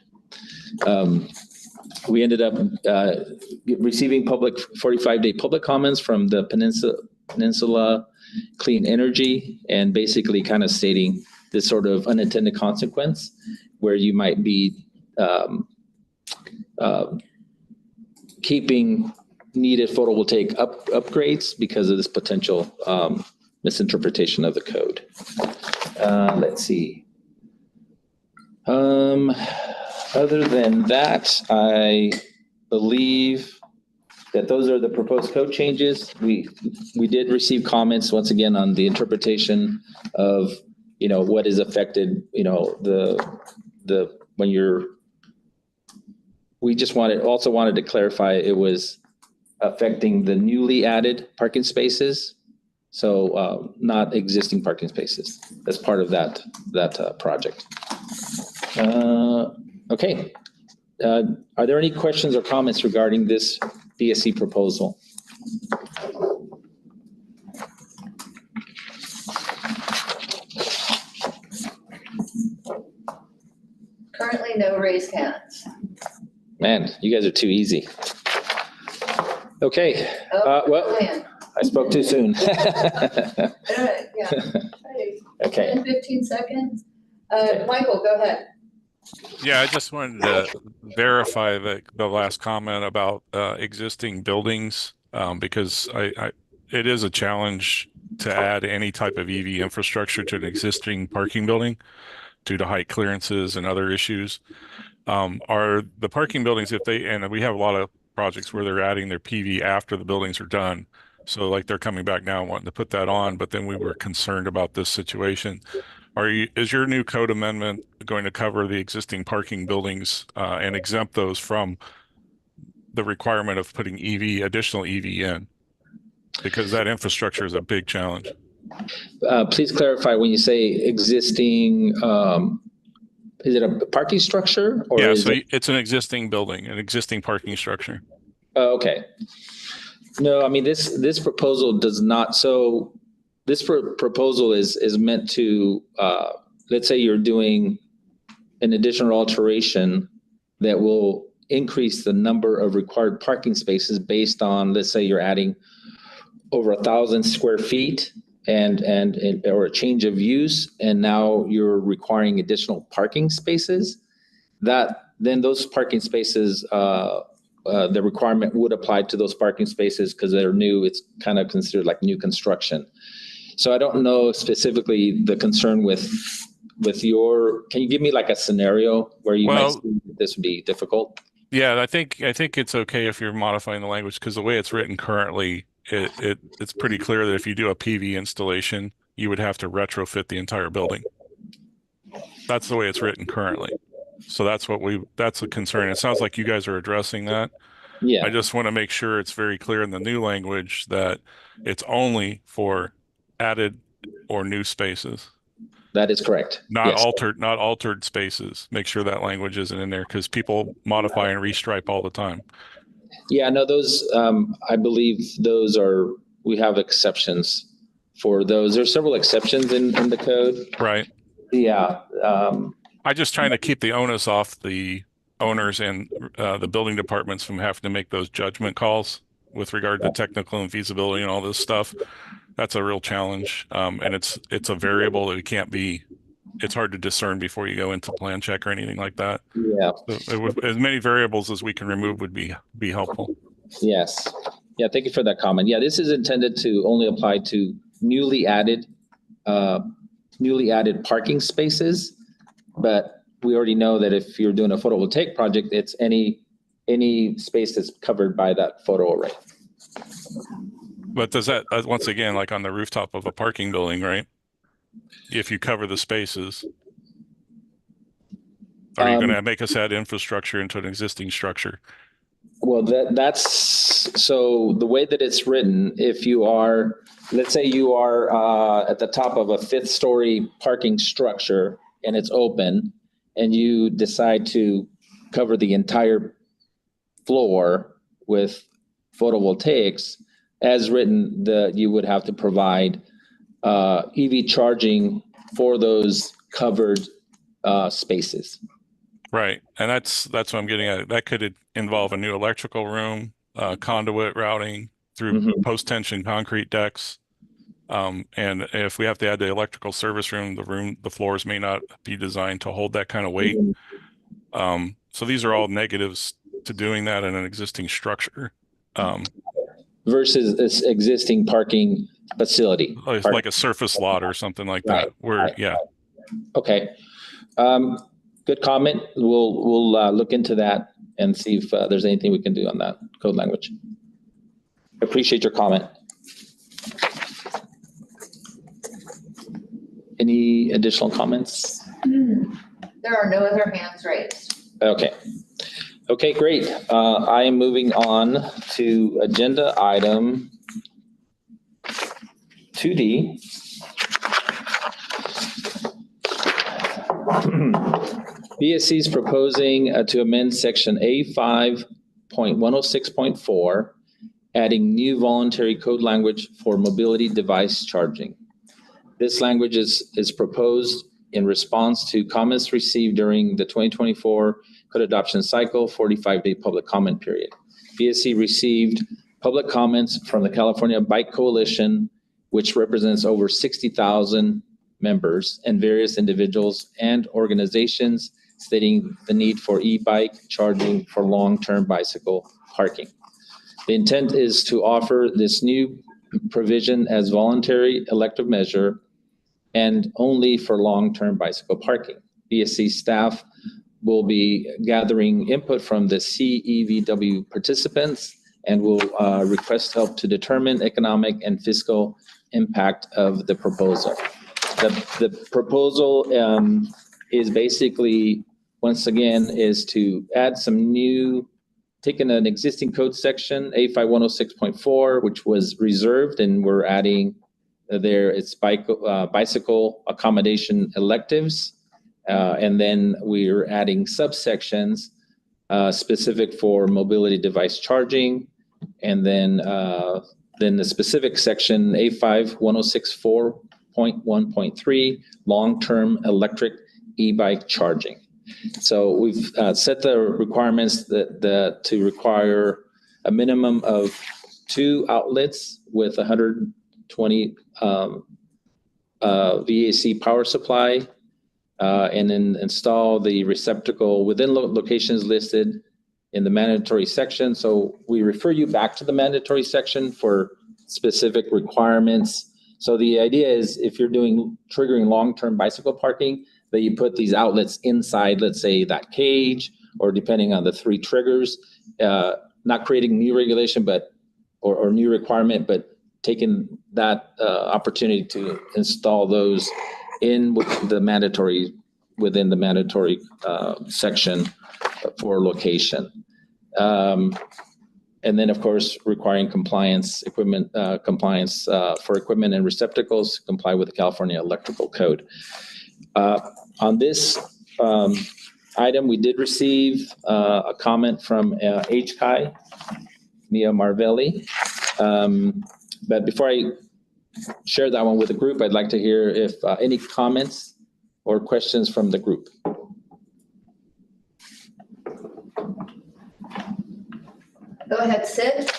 We ended up receiving 45-day public comments from the Peninsula Clean Energy, and basically kind of stating this sort of unintended consequence where you might be keeping needed photovoltaic upgrades because of this potential misinterpretation of the code. Let's see. Other than that, I believe that those are the proposed code changes. We did receive comments once again on the interpretation of, what is affected, when you're, we just also wanted to clarify it was affecting the newly added parking spaces. So not existing parking spaces as part of that project. Okay. Are there any questions or comments regarding this DSC proposal? Currently, no raised hands. Man, you guys are too easy. Okay. Well, I spoke too soon. Yeah. Okay. 10, 15 seconds. Michael, go ahead. Yeah, I just wanted to verify the last comment about existing buildings, because it is a challenge to add any type of EV infrastructure to an existing parking building due to height clearances and other issues. Are the parking buildings, and we have a lot of projects where they're adding their PV after the buildings are done. So like they're coming back now wanting to put that on, but then we were concerned about this situation. Is your new code amendment going to cover the existing parking buildings and exempt those from the requirement of putting additional EV in? Because that infrastructure is a big challenge. Please clarify when you say existing, is it a parking structure? Or yeah, so it's an existing building, an existing parking structure. Oh, okay. No, I mean, this proposal does not. So this proposal is meant to, let's say you're doing an additional alteration that will increase the number of required parking spaces based on, let's say you're adding over 1,000 square feet or a change of use, and now you're requiring additional parking spaces. Then those parking spaces, the requirement would apply to those parking spaces because they're new. It's kind of considered like new construction. So I don't know specifically the concern with your. Can you give me like a scenario where you might see this would be difficult? Yeah, I think it's okay if you're modifying the language, because the way it's written currently, it's pretty clear that if you do a PV installation, you would have to retrofit the entire building. That's the way it's written currently. So that's a concern. It sounds like you guys are addressing that. Yeah. I just want to make sure it's very clear in the new language that it's only for added or new spaces. That is correct. Not altered spaces. Make sure that language isn't in there, because people modify and restripe all the time. Yeah, no, those, I believe we have exceptions for those. There's several exceptions in the code. Right. Yeah. I'm just trying to keep the onus off the owners and the building departments from having to make those judgment calls with regard to technical and feasibility and all this stuff. That's a real challenge. And it's a variable that it's hard to discern before you go into plan check or anything like that. Yeah. So as many variables as we can remove would be helpful. Yes. Yeah, thank you for that comment. Yeah, this is intended to only apply to newly added parking spaces. But we already know that if you're doing a photovoltaic project, it's any space that's covered by that photo array. But does that, once again, like on the rooftop of a parking building, right? If you cover the spaces, are you going to make us add infrastructure into an existing structure? Well, that's so the way that it's written, if you are, let's say you are at the top of a 5th-story parking structure and it's open and you decide to cover the entire floor with photovoltaics, as written, you would have to provide EV charging for those covered spaces. Right, and that's what I'm getting at. That could involve a new electrical room, conduit routing through post-tension concrete decks. And if we have to add the electrical service room, the floors may not be designed to hold that kind of weight. So these are all negatives to doing that in an existing structure. Versus this existing parking facility. Like a surface lot or something like that. Yeah. Okay. Good comment. We'll look into that and see if there's anything we can do on that code language. Appreciate your comment. Any additional comments? There are no other hands raised. Okay. Okay, great. I am moving on to agenda item 2D. BSC is proposing to amend section A5.106.4, adding new voluntary code language for mobility device charging. This language is proposed in response to comments received during the 2024 code adoption cycle 45-day public comment period. BSC received public comments from the California Bike Coalition, which represents over 60,000 members and various individuals and organizations stating the need for e-bike charging for long-term bicycle parking. The intent is to offer this new provision as voluntary elective measure and only for long-term bicycle parking. BSC staff will be gathering input from the CEVW participants and will request help to determine economic and fiscal impact of the proposal. The proposal is basically, once again, is to add some new, taking an existing code section, A5106.4, which was reserved, and we're adding there, it's bicycle accommodation electives. And then we're adding subsections specific for mobility device charging. And then the specific section A5106.4.1.3, long-term electric e-bike charging. So we've set the requirements to require a minimum of 2 outlets with 120 VAC power supply, and then install the receptacle within locations listed in the mandatory section. So we refer you back to the mandatory section for specific requirements. So the idea is if you're triggering long-term bicycle parking, that you put these outlets inside, let's say that cage, or depending on the 3 triggers, not creating new regulation, or new requirement, but taking that opportunity to install those within the mandatory section for location. And then, of course, requiring compliance for equipment and receptacles to comply with the California Electrical Code. On this item, we did receive a comment from HCI, Mia Marvelli. But before I share that one with the group, I'd like to hear if any comments or questions from the group. Go ahead, Sid.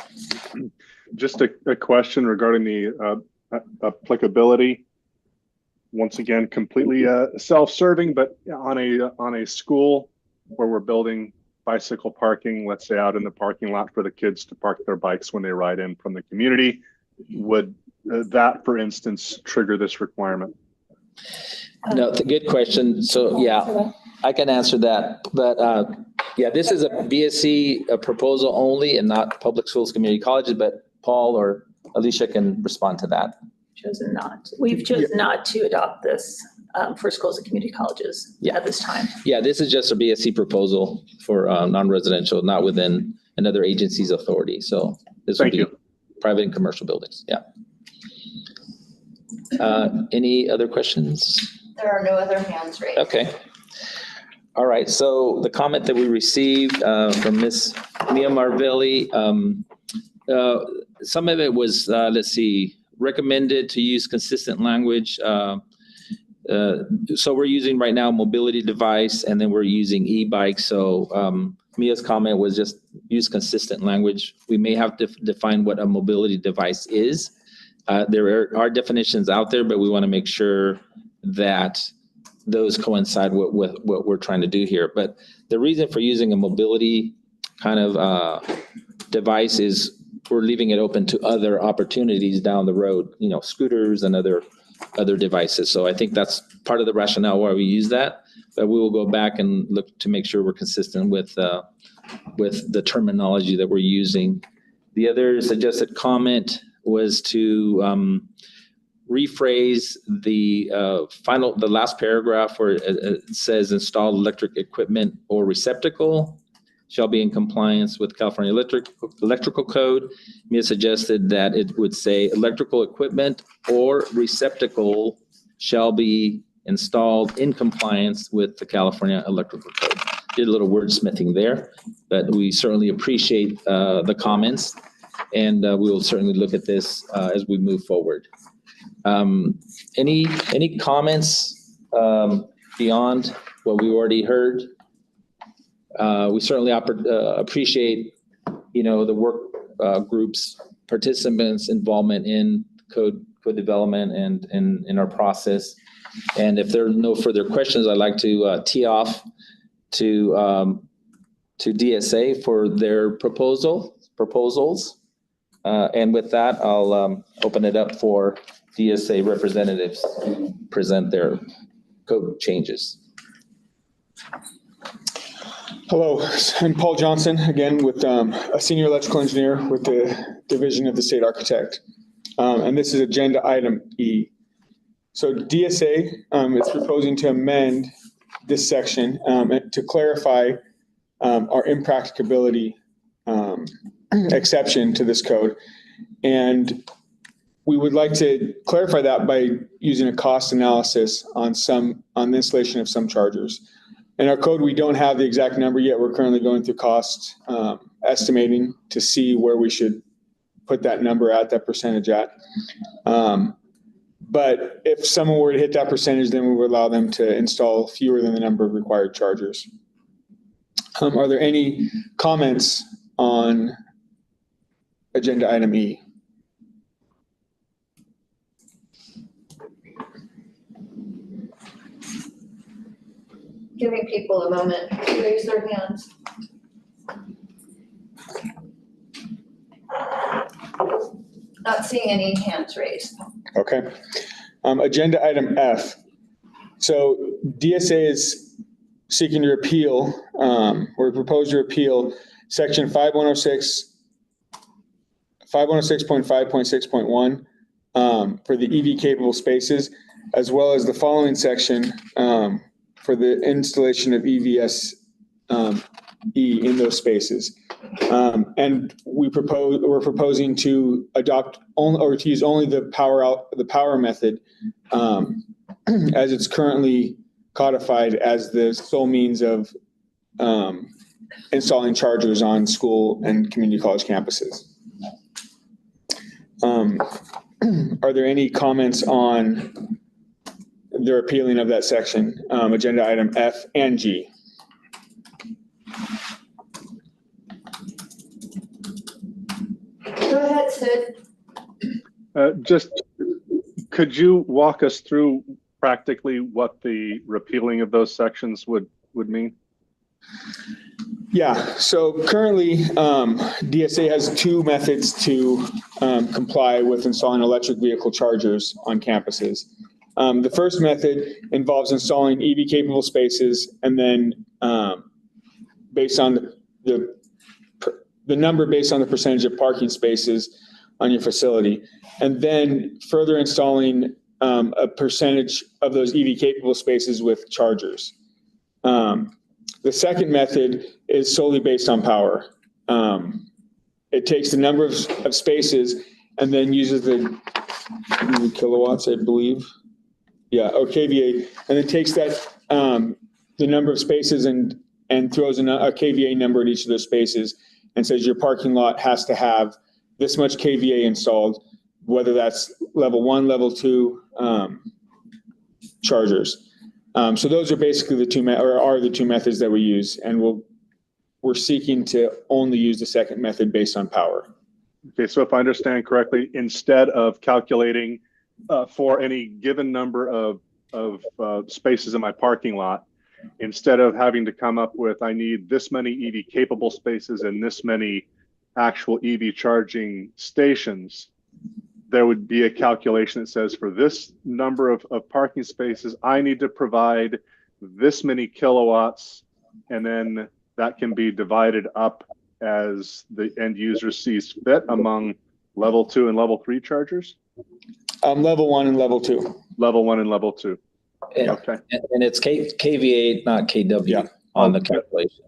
Just a question regarding the applicability. Once again, completely self-serving, but on a school where we're building bicycle parking, let's say out in the parking lot for the kids to park their bikes when they ride in from the community. Would that, for instance, trigger this requirement? No, it's a good question. So yeah, I can answer that. But yeah, this is a BSC proposal only and not public schools, community colleges, but Paul or Alicia can respond to that. Chosen not. We've chosen not to adopt this for schools and community colleges at this time. Yeah, this is just a BSC proposal for non-residential, not within another agency's authority. So this would be private and commercial buildings. Yeah. Any other questions? There are no other hands raised. Okay. All right. So the comment that we received from Ms. Mia Marvelli, some of it was, let's see, recommended to use consistent language. So we're using right now mobility device, and then we're using e-bikes. So Mia's comment was just use consistent language. We may have to define what a mobility device is. There are definitions out there, but we want to make sure that those coincide with what we're trying to do here. But the reason for using a mobility kind of device is we're leaving it open to other opportunities down the road, you know, scooters and other devices. So I think that's part of the rationale why we use that. But we will go back and look to make sure we're consistent with the terminology that we're using. The other suggested comment was to rephrase the last paragraph where it says installed electric equipment or receptacle shall be in compliance with California Electrical Code. Mia suggested that it would say electrical equipment or receptacle shall be installed in compliance with the California Electrical Code. Did a little wordsmithing there, but we certainly appreciate the comments, and we will certainly look at this as we move forward. Any comments beyond what we already heard? We certainly appreciate, you know, the work groups, participants' involvement in code development and in our process. And if there are no further questions, I'd like to tee off to DSA for their proposals. And with that, I'll open it up for DSA representatives to present their code changes. Hello, I'm Paul Johnson, again with a senior electrical engineer with the Division of the State Architect. And this is agenda item E. So DSA is proposing to amend this section to clarify our impracticability exception to this code. And we would like to clarify that by using a cost analysis on the installation of some chargers. In our code, we don't have the exact number yet. We're currently going through cost estimating to see where we should put that number at, that percentage at. But if someone were to hit that percentage, then we would allow them to install fewer than the number of required chargers. Are there any comments on agenda item E? Giving people a moment to raise their hands. Not seeing any hands raised. Okay. Agenda item F. So DSA is seeking to repeal, or propose to repeal section 516.5.6.1 for the EV capable spaces, as well as the following section for the installation of EVS E in those spaces. And we're proposing to adopt only, or to use only the power method as it's currently codified as the sole means of installing chargers on school and community college campuses. Are there any comments on the repealing of that section, agenda item F and G? Go ahead, Sid. Just could you walk us through practically what the repealing of those sections would mean? Yeah, so currently DSA has two methods to comply with installing electric vehicle chargers on campuses. The first method involves installing EV capable spaces and then based on the number based on the percentage of parking spaces on your facility, and then further installing a percentage of those EV capable spaces with chargers. The second method is solely based on power. It takes the number of spaces and then uses the kilowatts, I believe. Yeah, or kVA, and it takes that the number of spaces and throws a kVA number at each of those spaces and says your parking lot has to have this much kVA installed, whether that's level 1, level 2 chargers. So those are basically the two methods that we use, and we're seeking to only use the second method based on power. Okay, so if I understand correctly, instead of calculating for any given number of spaces in my parking lot, instead of having to come up with, I need this many EV capable spaces and this many actual EV charging stations, there would be a calculation that says for this number of parking spaces, I need to provide this many kilowatts, and then that can be divided up as the end user sees fit among level 2 and level 3 chargers? Level 1 and level 2. Level 1 and level 2. Okay. And it's kVA, not kW on the calculation.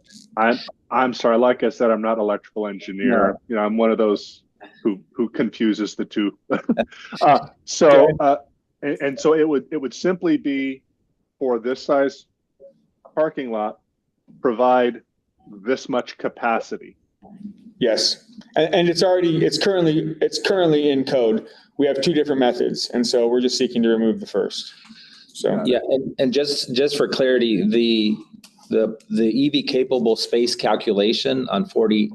I'm sorry. Like I said, I'm not an electrical engineer. No. You know, I'm one of those who confuses the two. So it would simply be for this size parking lot, provide this much capacity. Yes, and it's currently in code. We have two different methods, and so we're just seeking to remove the first. So yeah, and just for clarity, the EV capable space calculation on 40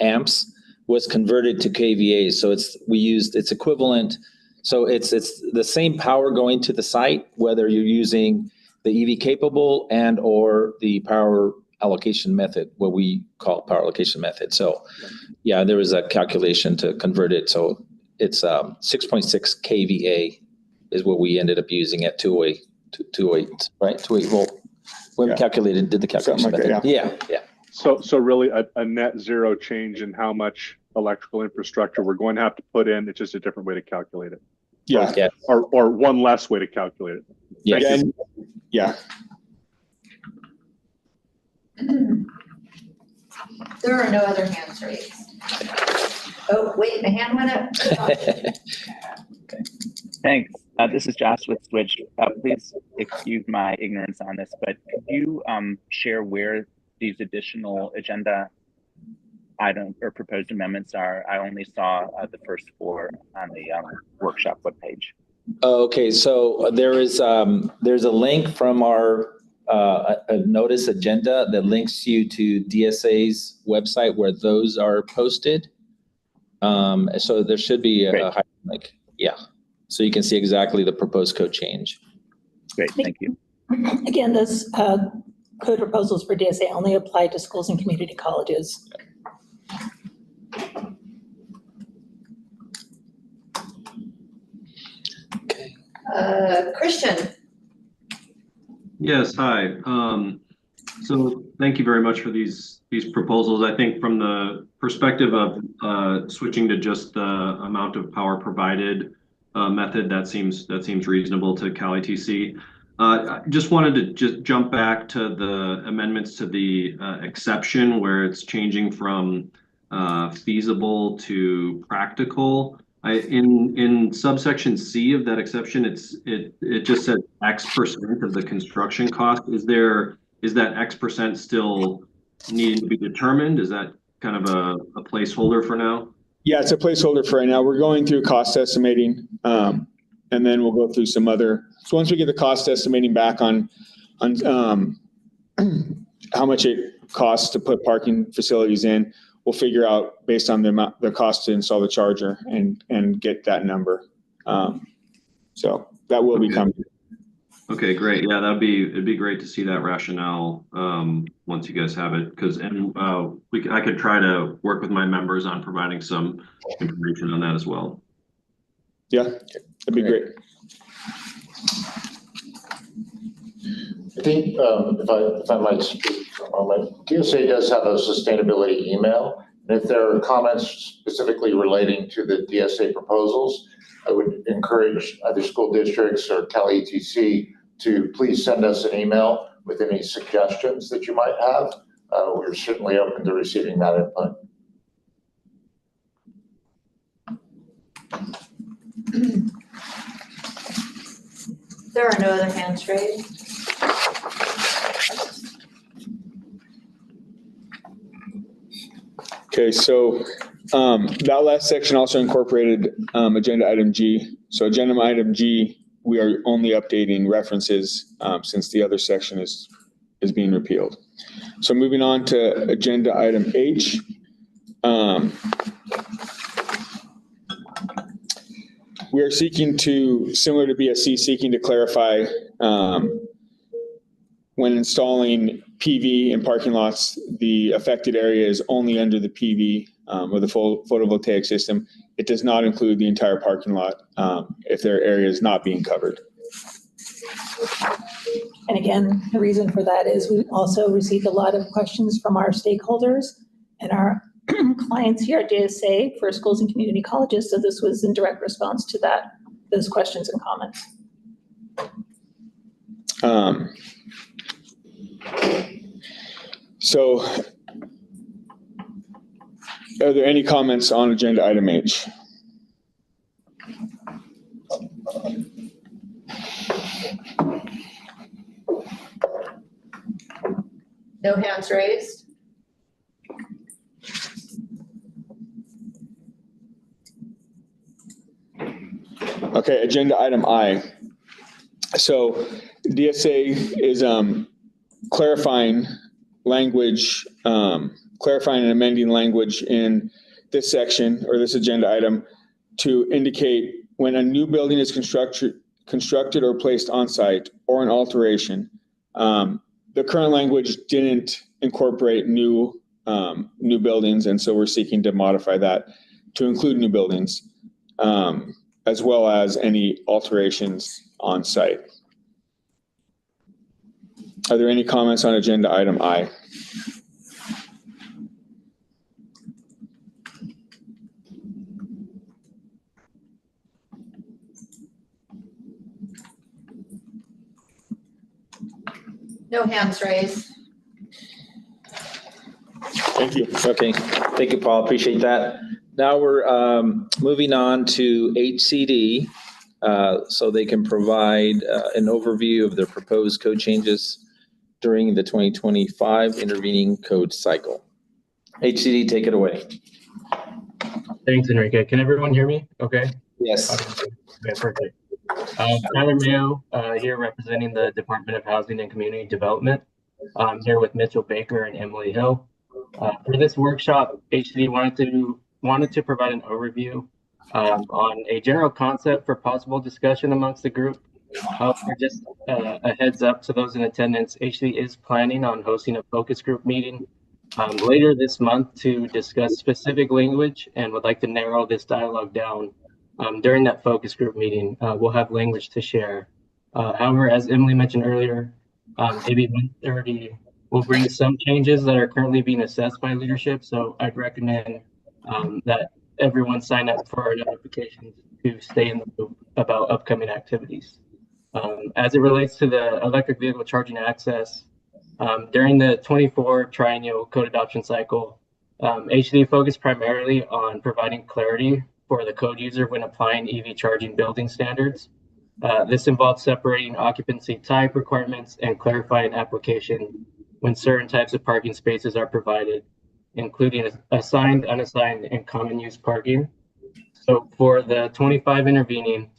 amps was converted to kVA. So it's equivalent. So it's the same power going to the site, whether you're using the EV capable and or the power allocation method, what we call power allocation method. So yeah, there was a calculation to convert it. So it's 6.6 kVA is what we ended up using at 208, right? 208 volt. When we did the calculation method. Like that, yeah. So really a net zero change in how much electrical infrastructure we're going to have to put in. It's just a different way to calculate it. Yeah. Or one less way to calculate it. Yes. Yeah. There are no other hands raised. Oh, wait, my hand went up. Okay. Thanks. This is Josh with Switch. Please excuse my ignorance on this, but could you share where these additional agenda items or proposed amendments are? I only saw the first 4 on the workshop webpage. Okay, so there's a link from our a notice agenda that links you to DSA's website where those are posted. So there should be a hyperlink. Yeah. So you can see exactly the proposed code change. Great, thank you. Again, this code proposals for DSA only apply to schools and community colleges. Okay. Christian. Yes, hi. So thank you very much for these proposals. I think from the perspective of switching to just the amount of power provided method, that seems reasonable to CalITC. I just wanted to jump back to the amendments to the exception where it's changing from feasible to practical. In subsection C of that exception, it just said X% of the construction cost. Is that X% still needing to be determined? Is that kind of a placeholder for now? Yeah, it's a placeholder for right now. We're going through cost estimating, and then we'll go through some other. So once we get the cost estimating back on how much it costs to put parking facilities in, we'll figure out based on the cost to install the charger and get that number. So that will be coming. Okay, great. Yeah, it'd be great to see that rationale once you guys have it, because I could try to work with my members on providing some information on that as well. Yeah, that'd be great. I think if I might speak for a moment, DSA does have a sustainability email. And if there are comments specifically relating to the DSA proposals, I would encourage either school districts or Cal ETC to please send us an email with any suggestions that you might have. We're certainly open to receiving that input. There are no other hands raised. Okay, so that last section also incorporated agenda item G. So agenda item G, we are only updating references since the other section is being repealed. So moving on to agenda item H. We are seeking to, similar to BSC, seeking to clarify when installing PV in parking lots, the affected area is only under the PV or the full photovoltaic system. It does not include the entire parking lot if their area is not being covered. And again, the reason for that is we also received a lot of questions from our stakeholders and our clients here at DSA for schools and community colleges. So this was in direct response to those questions and comments. So are there any comments on agenda item H? No hands raised. Okay, agenda item I. So DSA is clarifying language, clarifying and amending language in this section or this agenda item to indicate when a new building is constructed or placed on site or an alteration. The current language didn't incorporate new buildings, and so we're seeking to modify that to include new buildings, as well as any alterations on site. Are there any comments on agenda item I? No hands raised. Thank you. Okay, thank you, Paul. Appreciate that. Now we're moving on to HCD, so they can provide an overview of their proposed code changes during the 2025 intervening code cycle. HCD, take it away. Thanks, Enrique. Can everyone hear me? Okay. Yes. Okay, perfect. Tyler Mayo here representing the Department of Housing and Community Development. I'm here with Mitchell Baker and Emily Hill. For this workshop, HCD wanted to provide an overview on a general concept for possible discussion amongst the group. Just a heads up to those in attendance, HCD is planning on hosting a focus group meeting later this month to discuss specific language and would like to narrow this dialogue down. During that focus group meeting, we'll have language to share. However, as Emily mentioned earlier, AB 130 will bring some changes that are currently being assessed by leadership. So I'd recommend that everyone sign up for our notifications to stay in the loop about upcoming activities. As it relates to the electric vehicle charging access, during the 24 triennial code adoption cycle, HCD focused primarily on providing clarity for the code user when applying EV charging building standards. This involves separating occupancy type requirements and clarifying application when certain types of parking spaces are provided, including assigned, unassigned, and common use parking. So for the 25 intervening,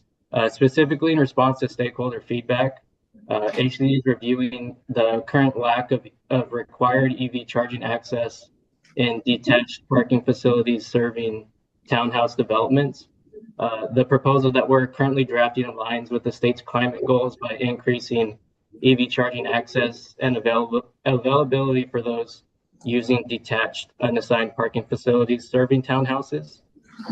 specifically in response to stakeholder feedback, HCD is reviewing the current lack of required EV charging access in detached parking facilities serving townhouse developments. The proposal that we're currently drafting aligns with the state's climate goals by increasing EV charging access and availability for those using detached unassigned parking facilities serving townhouses.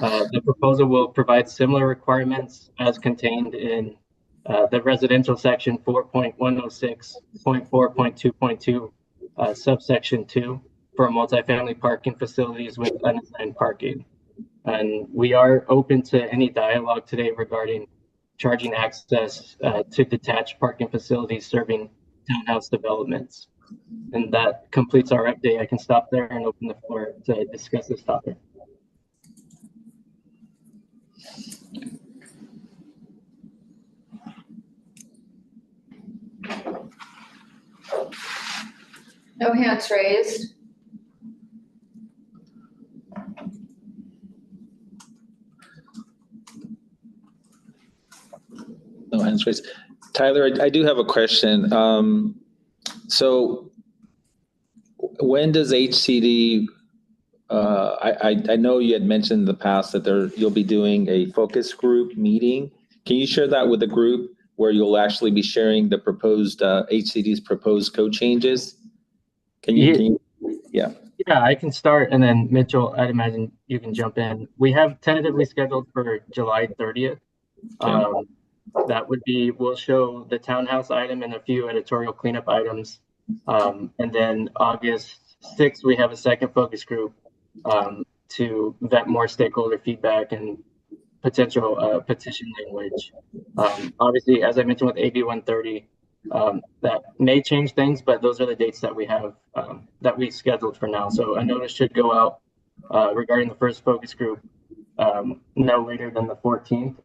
The proposal will provide similar requirements as contained in the residential section 4.106.4.2.2 subsection 2 for multifamily parking facilities with unassigned parking. And we are open to any dialogue today regarding charging access to detached parking facilities serving townhouse developments. And that completes our update. I can stop there and open the floor to discuss this topic. No hands raised. No hands raised. Tyler, I do have a question. So when does HCD, I know you had mentioned in the past that you'll be doing a focus group meeting. Can you share that with the group where you'll actually be sharing the proposed, HCD's proposed code changes? Yeah. Yeah, I can start, and then Mitchell, I'd imagine you can jump in. We have tentatively scheduled for July 30th. Okay. That would be, we'll show the townhouse item and a few editorial cleanup items. And then August 6th, we have a second focus group to vet more stakeholder feedback and potential petition language. Obviously, as I mentioned with AB 130, that may change things, but those are the dates that we have that we scheduled for now. So a notice should go out regarding the first focus group no later than the 14th.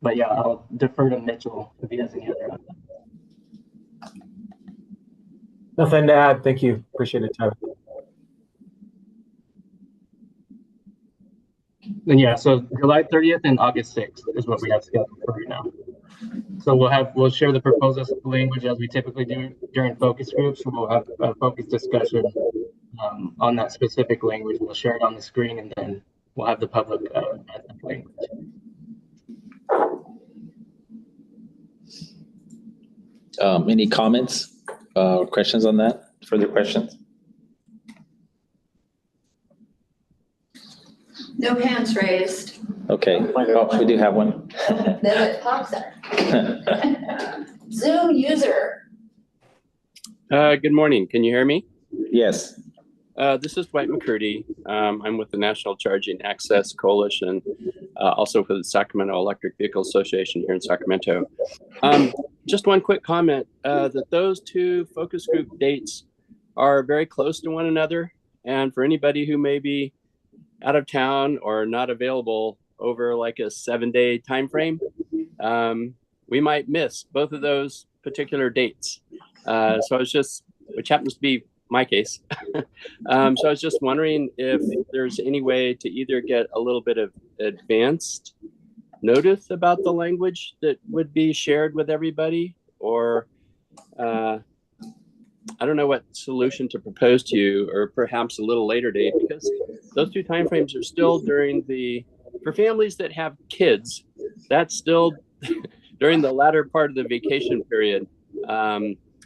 But yeah, I'll defer to Mitchell if he has any other. Nothing to add. Thank you. Appreciate it, Tyler. And yeah, so July 30th and August 6th is what we have scheduled for right now. So we'll share the proposal language as we typically do during focus groups. We'll have a focus discussion on that specific language. We'll share it on the screen, and then we'll have the public language. Any comments, questions on that? Further questions? No hands raised. Okay. Oh, we do have one. Then it pops up. Zoom user. Good morning. Can you hear me? Yes. This is Dwight McCurdy. I'm with the National Charging Access Coalition, also for the Sacramento Electric Vehicle Association here in Sacramento. Just one quick comment that those two focus group dates are very close to one another. And for anybody who may be out of town or not available over like a 7-day time frame, we might miss both of those particular dates. So I was just, which happens to be my case. So I was just wondering if there's any way to either get a little bit of advanced notice about the language that would be shared with everybody, or I don't know what solution to propose to you, or perhaps a little later date, because those two timeframes are still during for families that have kids, that's still during the latter part of the vacation period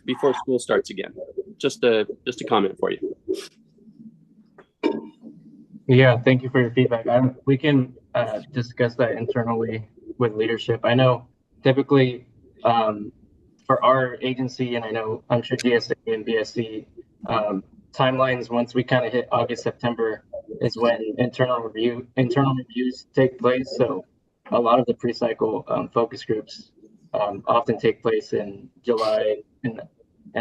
before school starts again. Just a comment for you. Yeah, thank you for your feedback. We can discuss that internally with leadership. I know typically for our agency, and I'm sure GSA and BSC, timelines once we kind of hit August, September is when internal reviews take place. So a lot of the pre-cycle focus groups often take place in July and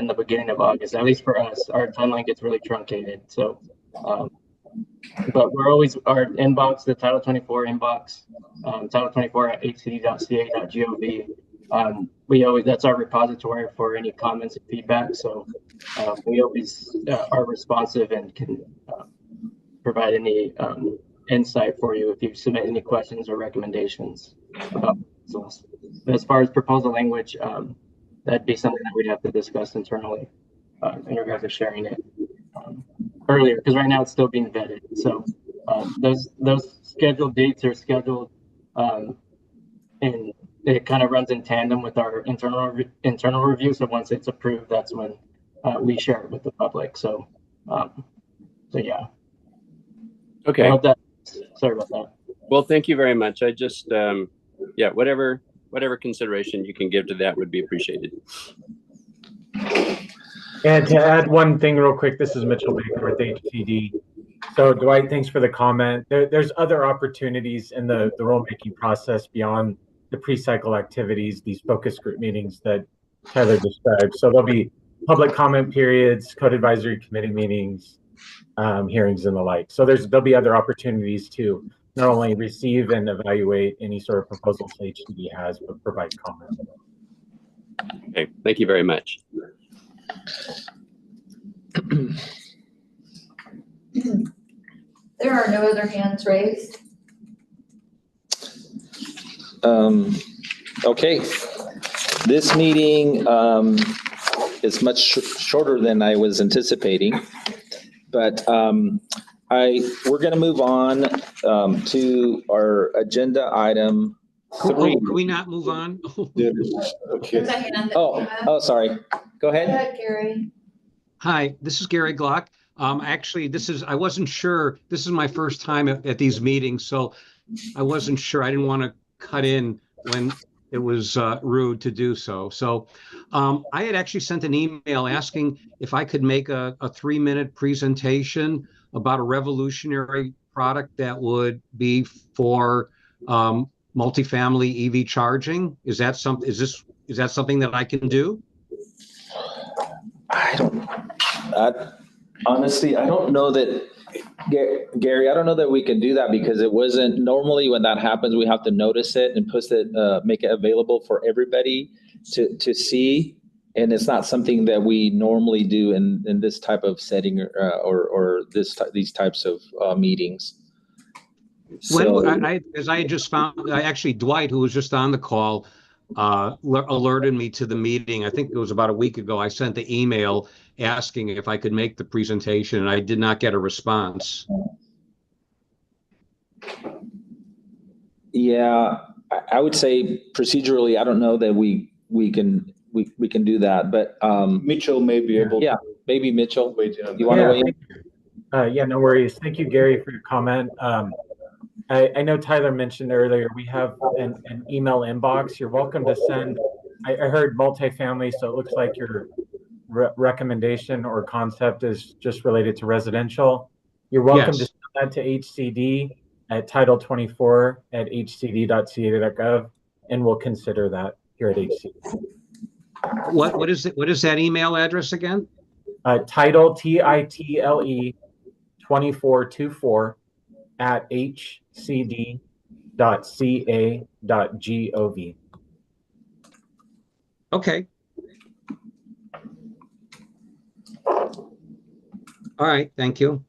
the beginning of August. At least for us, our timeline gets really truncated. So, but we're always, our inbox, the Title 24 inbox, Title 24 at hcd.ca.gov. That's our repository for any comments and feedback. So we always are responsive and can provide any insight for you if you submit any questions or recommendations about proposals. As far as proposal language, that'd be something that we'd have to discuss internally in regards to sharing it earlier, because right now it's still being vetted. So Those scheduled dates are scheduled, and it kind of runs in tandem with our internal review. So once it's approved, that's when we share it with the public. So yeah. Okay. I hope that. Sorry about that. Well, thank you very much. I just, yeah, whatever consideration you can give to that would be appreciated. And to add one thing real quick, this is Mitchell Baker with HCD. So Dwight, thanks for the comment. There's other opportunities in the rulemaking process beyond the pre-cycle activities, these focus group meetings that Tyler described. So there'll be public comment periods, code advisory committee meetings, hearings and the like. So there'll be other opportunities to not only receive and evaluate any sort of proposals HCD has, but provide comment. Okay, thank you very much. There are no other hands raised. Okay, this meeting is much shorter than I was anticipating, but we're going to move on to our agenda item 3. Can we not move on? There's a hand. Oh, sorry. Go ahead. Go ahead, Gary. Hi, this is Gary Glock. Actually, I wasn't sure. This is my first time at these meetings, so I wasn't sure. I didn't want to cut in when it was rude to do so. So I had actually sent an email asking if I could make a 3-minute presentation about a revolutionary product that would be for multifamily EV charging. Is that something that I can do? Honestly, I don't know that, Gary, I don't know that we can do that because it wasn't, normally when that happens, we have to notice it and post it, make it available for everybody to see. And it's not something that we normally do in this type of setting or these types of meetings. So, As I just found, actually Dwight, who was just on the call, alerted me to the meeting. I think it was about a week ago. I sent the email asking if I could make the presentation, and I did not get a response. Yeah, I would say procedurally, I don't know that we can do that, but Mitchell may be able. Yeah, maybe Mitchell. You want to weigh in? Yeah, no worries. Thank you, Gary, for your comment. I know Tyler mentioned earlier, we have an email inbox. You're welcome to send. I heard multifamily, so it looks like your recommendation or concept is just related to residential. You're welcome to send that to HCD at title24@hcd.ca.gov, and we'll consider that here at HCD. What is it? What is that email address again? Title TITLE 2424@hcd.ca.gov. Okay. All right, thank you.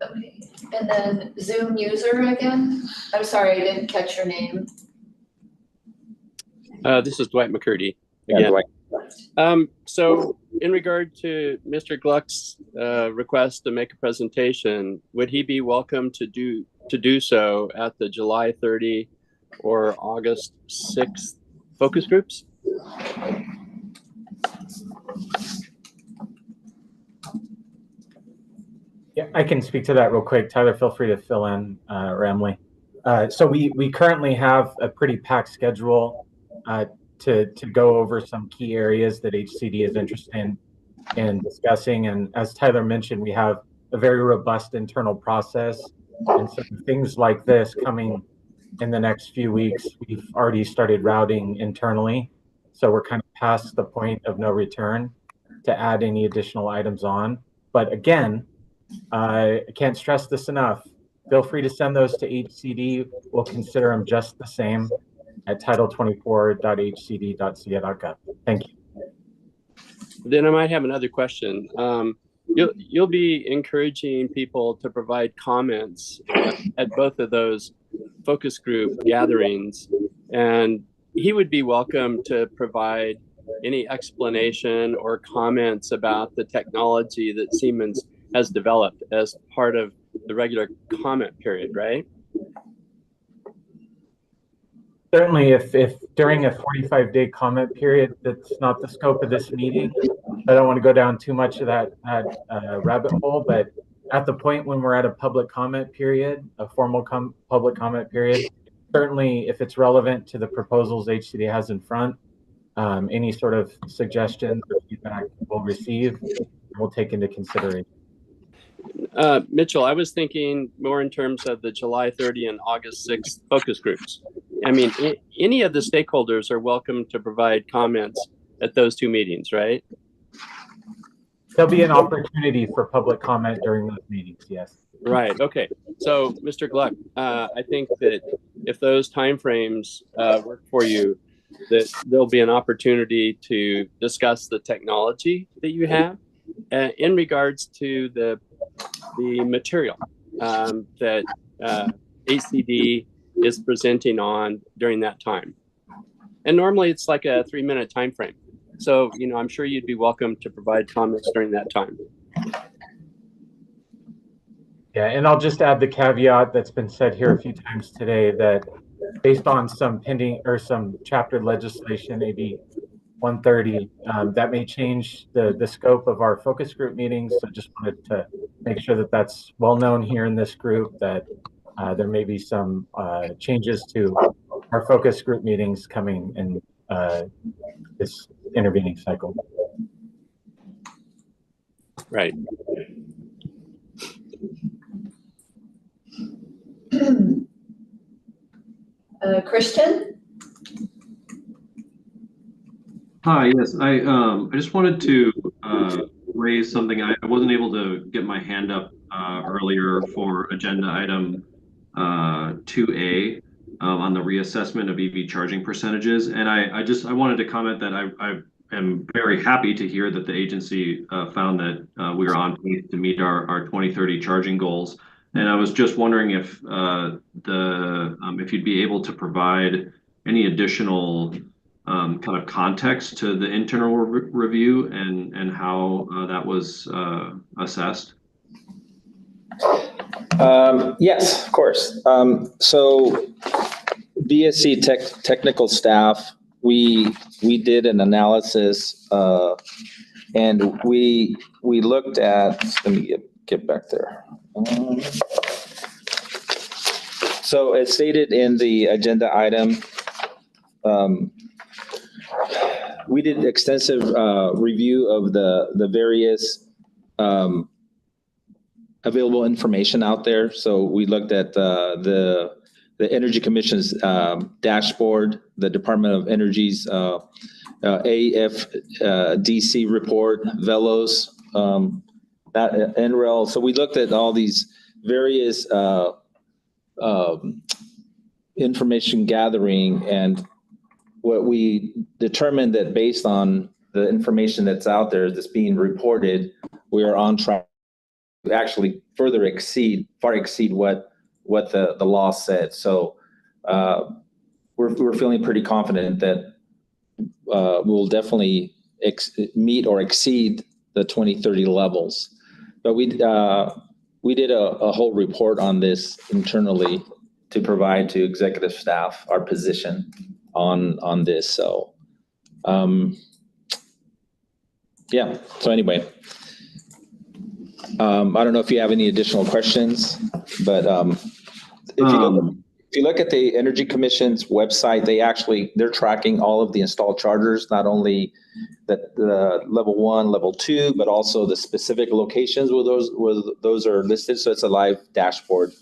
Okay, and then Zoom user again? I'm sorry, I didn't catch your name. This is Dwight McCurdy again. Yeah, Dwight. So in regard to Mr. Gluck's request to make a presentation, would he be welcome to do so at the July 30 or August 6th focus groups? Yeah, I can speak to that real quick. Tyler, feel free to fill in, or Emily. So we currently have a pretty packed schedule to go over some key areas that HCD is interested in discussing. And as Tyler mentioned, we have a very robust internal process. And so things like this coming in the next few weeks, we've already started routing internally. So we're kind of past the point of no return to add any additional items on. But again, I can't stress this enough. Feel free to send those to HCD. We'll consider them just the same at title24.hcd.ca.gov. Thank you. Then I might have another question. You'll be encouraging people to provide comments at both of those focus group gatherings, and he would be welcome to provide any explanation or comments about the technology that Siemens has developed as part of the regular comment period, right? Certainly, if during a 45-day comment period, that's not the scope of this meeting. I don't want to go down too much of that rabbit hole, but at the point when we're at a public comment period, a formal public comment period, certainly if it's relevant to the proposals HCD has in front, any sort of suggestions or feedback we'll receive, we'll take into consideration. Mitchell, I was thinking more in terms of the July 30 and August 6th focus groups. I mean, any of the stakeholders are welcome to provide comments at those two meetings, right? There'll be an opportunity for public comment during those meetings, yes. Right, okay. So, Mr. Gluck, I think that if those timeframes work for you, that there'll be an opportunity to discuss the technology that you have in regards to the material that HCD is presenting on during that time. And normally it's like a 3-minute time frame. So, you know, I'm sure you'd be welcome to provide comments during that time. Yeah, and I'll just add the caveat that's been said here a few times today that based on some pending or some chaptered legislation, AB 130, that may change the scope of our focus group meetings. So just wanted to make sure that that's well known here in this group, that there may be some changes to our focus group meetings coming in this intervening cycle. Right. Christian? Hi, yes, I just wanted to raise something. I wasn't able to get my hand up earlier for agenda item 2A on the reassessment of EV charging percentages. And I wanted to comment that I am very happy to hear that the agency found that we are on pace to meet our 2030 charging goals. And I was just wondering if if you'd be able to provide any additional kind of context to the internal review and how that was assessed. Yes, of course. So BSC technical staff, we did an analysis and we looked at, let me get back there. So as stated in the agenda item, we did extensive review of the various available information out there. So we looked at the Energy Commission's dashboard, the Department of Energy's AFDC report, Velos, that NREL. So we looked at all these various information gathering, and what we determined that based on the information that's out there that's being reported, we are on track to actually far exceed what the law said. So we're feeling pretty confident that we'll definitely meet or exceed the 2030 levels. But we did a whole report on this internally to provide to executive staff our position on this. So yeah, so anyway, I don't know if you have any additional questions, but if you look at the Energy Commission's website, they're tracking all of the installed chargers, not only the level 1, level 2, but also the specific locations where those are listed. So it's a live dashboard,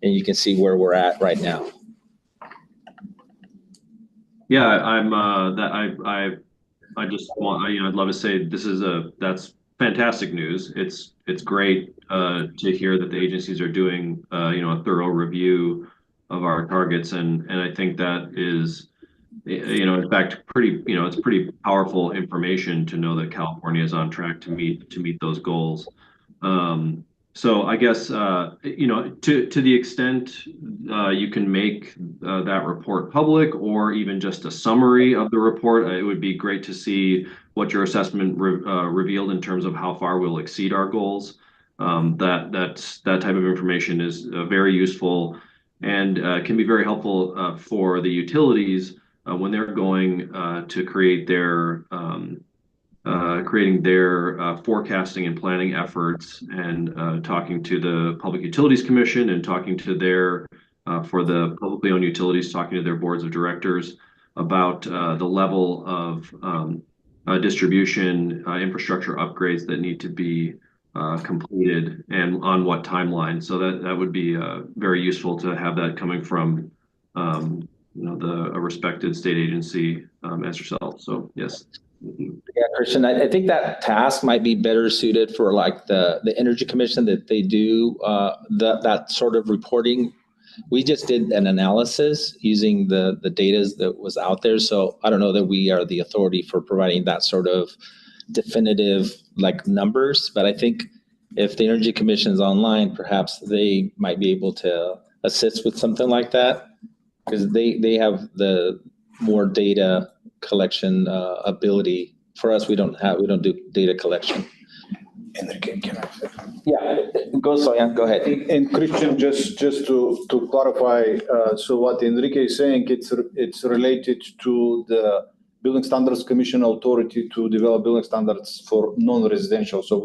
and you can see where we're at right now. Yeah, I just want, I'd love to say that's fantastic news. It's great to hear that the agencies are doing a thorough review of our targets, and I think that is, in fact, it's pretty powerful information to know that California is on track to meet those goals. So I guess, you know, to the extent you can make that report public or even just a summary of the report, it would be great to see what your assessment revealed in terms of how far we'll exceed our goals. That type of information is very useful and can be very helpful for the utilities when they're going to create their creating their forecasting and planning efforts, and talking to the Public Utilities Commission and talking to their, for the publicly owned utilities, talking to their boards of directors about the level of distribution infrastructure upgrades that need to be completed and on what timeline. So that would be very useful to have that coming from you know, a respected state agency as yourself. So yes. Yeah, Christian, I think that task might be better suited for like the Energy Commission, that they do that sort of reporting. We just did an analysis using the data that was out there. So I don't know that we are the authority for providing that sort of definitive like numbers, but I think if the Energy Commission is online, perhaps they might be able to assist with something like that, because they have the more data collection ability. For us, we don't do data collection. Enrique, can I say? Yeah, go ahead. And Christian, just to clarify, so what Enrique is saying, it's related to the Building Standards Commission authority to develop building standards for non-residential. So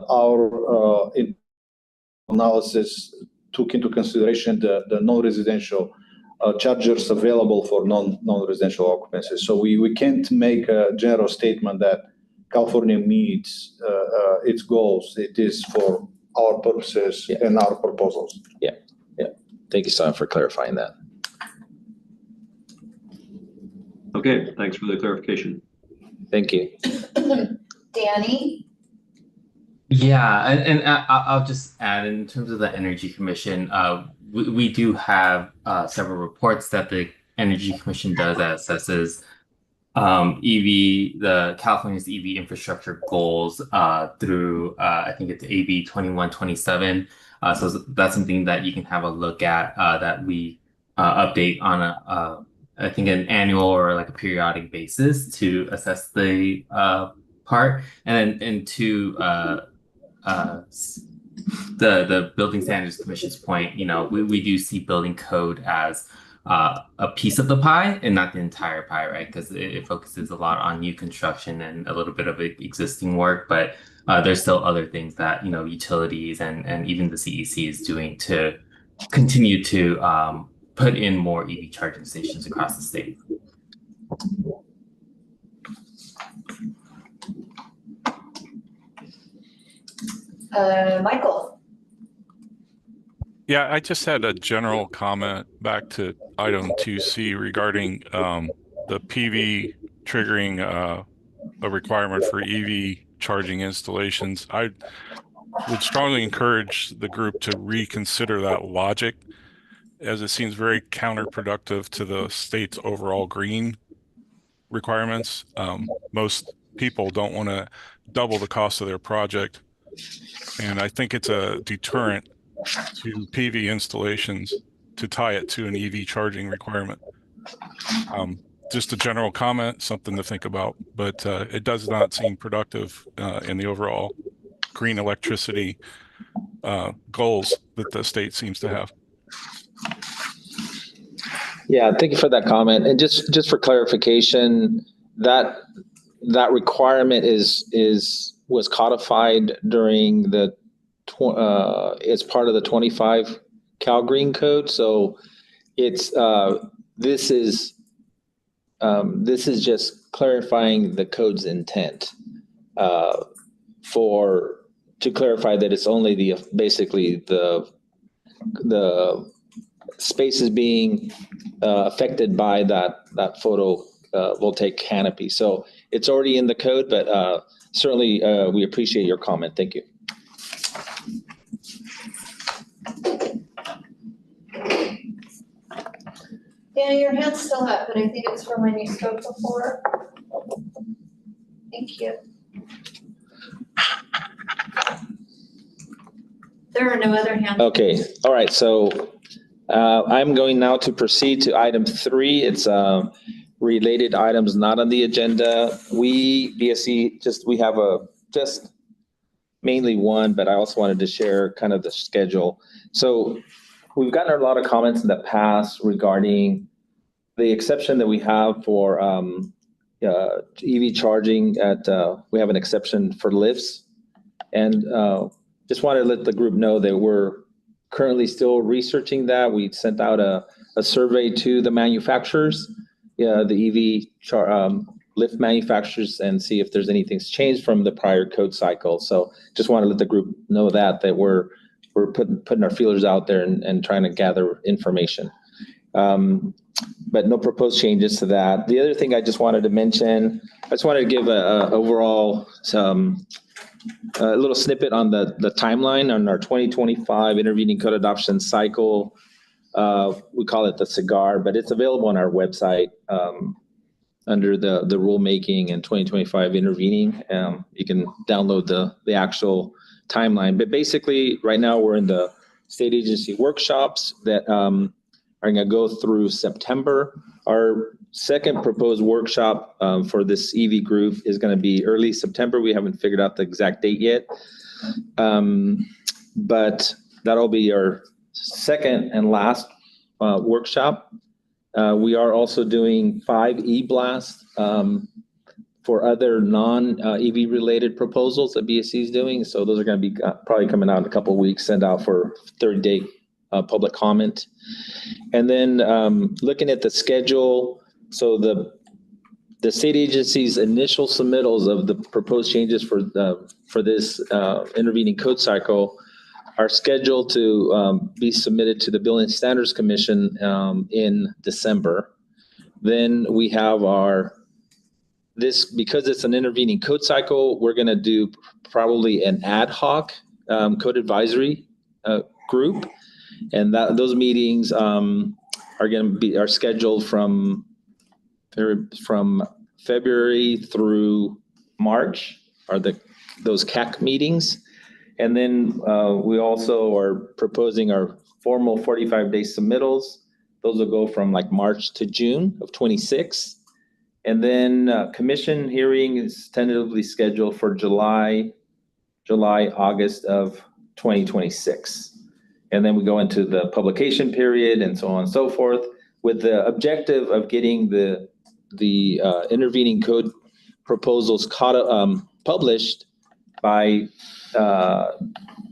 our analysis took into consideration the non-residential chargers available for non-residential occupancy. So we can't make a general statement that California meets its goals. It is for our purposes and our proposals. Yeah. Thank you, Simon, for clarifying that. Okay, thanks for the clarification. Thank you. Danny? Yeah, and I'll just add, in terms of the Energy Commission, we do have several reports that the Energy Commission does that assesses the California's EV infrastructure goals through I think it's AB 2127. So that's something that you can have a look at, that we update on I think an annual or like a periodic basis to assess the part, and to the Building Standards Commission's point, you know, we do see building code as a piece of the pie and not the entire pie, right? Because it focuses a lot on new construction and a little bit of existing work, but there's still other things that, you know, utilities and even the CEC is doing to continue to put in more EV charging stations across the state. Michael? Yeah, I just had a general comment back to item 2C regarding the PV triggering a requirement for EV charging installations. I would strongly encourage the group to reconsider that logic, as it seems very counterproductive to the state's overall green requirements. Most people don't want to double the cost of their project, and I think it's a deterrent to PV installations to tie it to an EV charging requirement. Just a general comment, something to think about, but it does not seem productive in the overall green electricity goals that the state seems to have. Yeah, thank you for that comment. And just for clarification, that requirement was codified during the it's part of the 25 CALGreen code. So it's this is just clarifying the code's intent to clarify that it's only basically the spaces being affected by that photovoltaic canopy. So it's already in the code, but certainly we appreciate your comment. Thank you. Danny, your hand's still up, but I think it's from when you spoke before. Thank you. There are no other hands. Okay, all right, so I'm going now to proceed to item 3. It's related items not on the agenda. We, BSC, we have just mainly one, but I also wanted to share kind of the schedule. So we've gotten a lot of comments in the past regarding the exception that we have for EV charging we have an exception for lifts. And just wanted to let the group know that we're currently still researching that. We sent out a survey to the manufacturers, the EV lift manufacturers, and see if there's anything's changed from the prior code cycle. So just want to let the group know that we're putting our feelers out there and trying to gather information. But no proposed changes to that. The other thing I just wanted to mention, I just wanted to give a overall a little snippet on the timeline on our 2025 intervening code adoption cycle. We call it the cigar, but it's available on our website under the rulemaking and 2025 intervening. You can download the actual timeline. But basically, right now we're in the state agency workshops that are going to go through September. Our second proposed workshop for this EV group is going to be early September. We haven't figured out the exact date yet, but that'll be our second and last workshop. We are also doing 5 e-blasts for other non-EV related proposals that BSC is doing. So those are going to be probably coming out in a couple of weeks, sent out for 30-day public comment. And then looking at the schedule, so the state agency's initial submittals of the proposed changes for this intervening code cycle are scheduled to be submitted to the Building Standards Commission in December. Then we have because it's an intervening code cycle, we're going to do probably an ad hoc code advisory group. And those meetings are scheduled from February through March, are those CAC meetings. And then we also are proposing our formal 45-day submittals. Those will go from like March to June of 26. And then commission hearing is tentatively scheduled for July, August of 2026. And then we go into the publication period and so on and so forth, with the objective of getting the intervening code proposals published by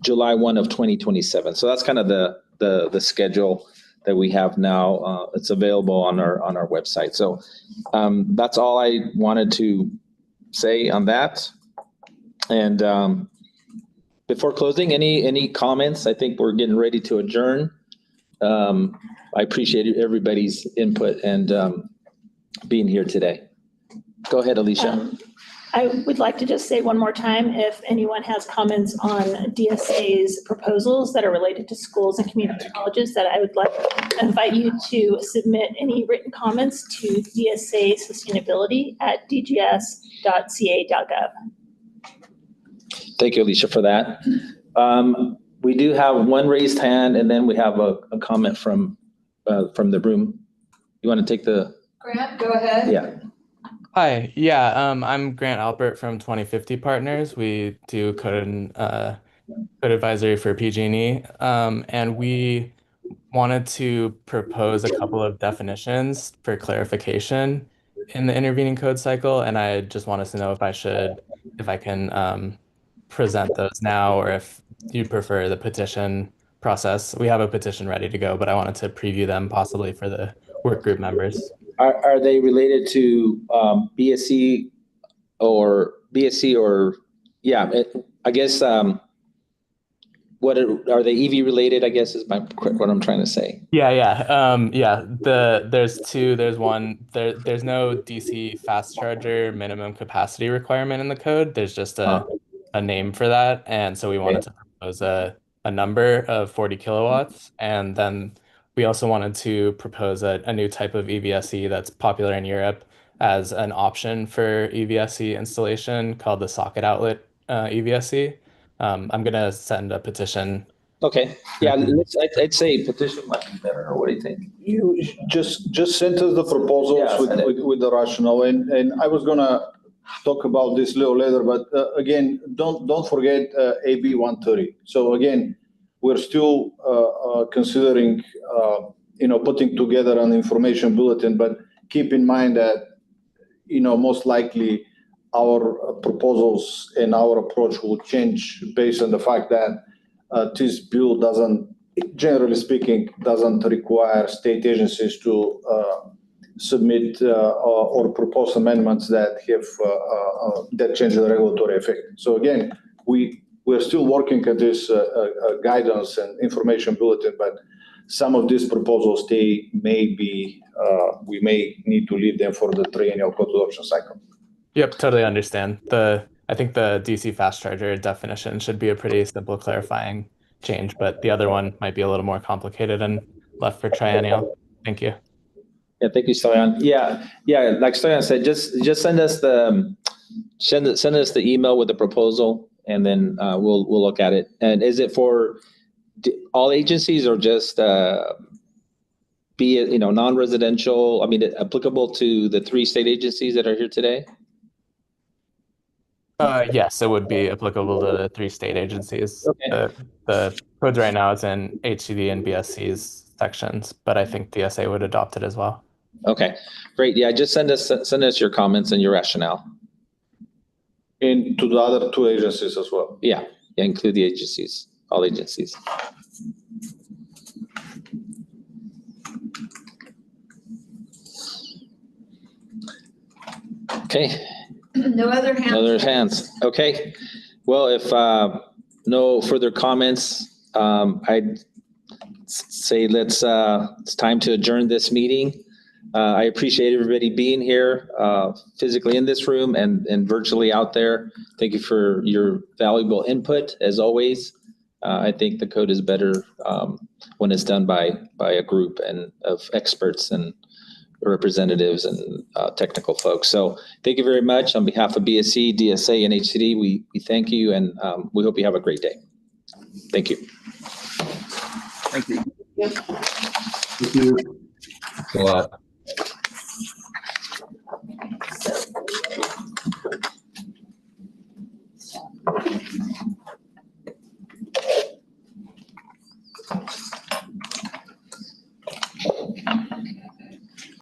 July 1 of 2027. So that's kind of the schedule that we have now. It's available on our website. So that's all I wanted to say on that. And before closing, any comments? I think we're getting ready to adjourn. I appreciate everybody's input and being here today. Go ahead, Alicia. I would like to just say one more time, if anyone has comments on DSA's proposals that are related to schools and community colleges, that I would like to invite you to submit any written comments to DSA Sustainability at dgs.ca.gov. Thank you, Alicia, for that. We do have one raised hand, and then we have a comment from the room. You want to take the? Grant, go ahead. Yeah. Hi, yeah, I'm Grant Alpert from 2050 Partners. We do code advisory for PG&E, and we wanted to propose a couple of definitions for clarification in the intervening code cycle, and I just wanted to know if I can present those now, or if you prefer the petition process. We have a petition ready to go, but I wanted to preview them possibly for the work group members. Are they related to BSC or yeah? I guess what are they EV related? I guess is what I'm trying to say. Yeah. There's two. There's one. There's no DC fast charger minimum capacity requirement in the code. There's just a name for that, and so we wanted to propose a number of 40 kilowatts, and then we also wanted to propose a new type of EVSE that's popular in Europe as an option for EVSE installation called the socket outlet EVSE. I'm going to send a petition Okay, yeah, I'd say petition might be better, or what do you think? You just send us the proposals Yeah, with the rationale, and I was gonna talk about this a little later, but again, don't forget AB 130. So again, we're still considering putting together an information bulletin, but keep in mind that most likely our proposals and our approach will change based on the fact that this bill generally speaking, doesn't require state agencies to submit or propose amendments that change the regulatory effect. So again, we're still working at this guidance and information bulletin, but some of these proposals, we may need to leave them for the triennial code adoption cycle. Yep, totally understand. I think the DC fast charger definition should be a pretty simple clarifying change, but the other one might be a little more complicated and left for triennial. Thank you. Yeah, thank you, Stoyan. Yeah, like Stoyan said, just send us the email with the proposal, and then we'll look at it. And is it for all agencies or just be it non-residential? I mean, applicable to the 3 state agencies that are here today? Yes, it would be applicable to the 3 state agencies. Okay. The codes right now is in HCD and BSC's sections, but I think DSA would adopt it as well. Okay, great. Yeah, just send us your comments and your rationale. And to the other 2 agencies as well. Yeah, include the agencies, all agencies. Okay. No other hands. No other hands. Okay. Well, if no further comments, I'd say it's time to adjourn this meeting. I appreciate everybody being here physically in this room and virtually out there. Thank you for your valuable input as always. I think the code is better when it's done by a group and of experts and representatives and technical folks. So thank you very much on behalf of BSC, DSA, and HCD. We thank you, and we hope you have a great day. Thank you. Thank you. Yep. Thank you. Thanks a lot.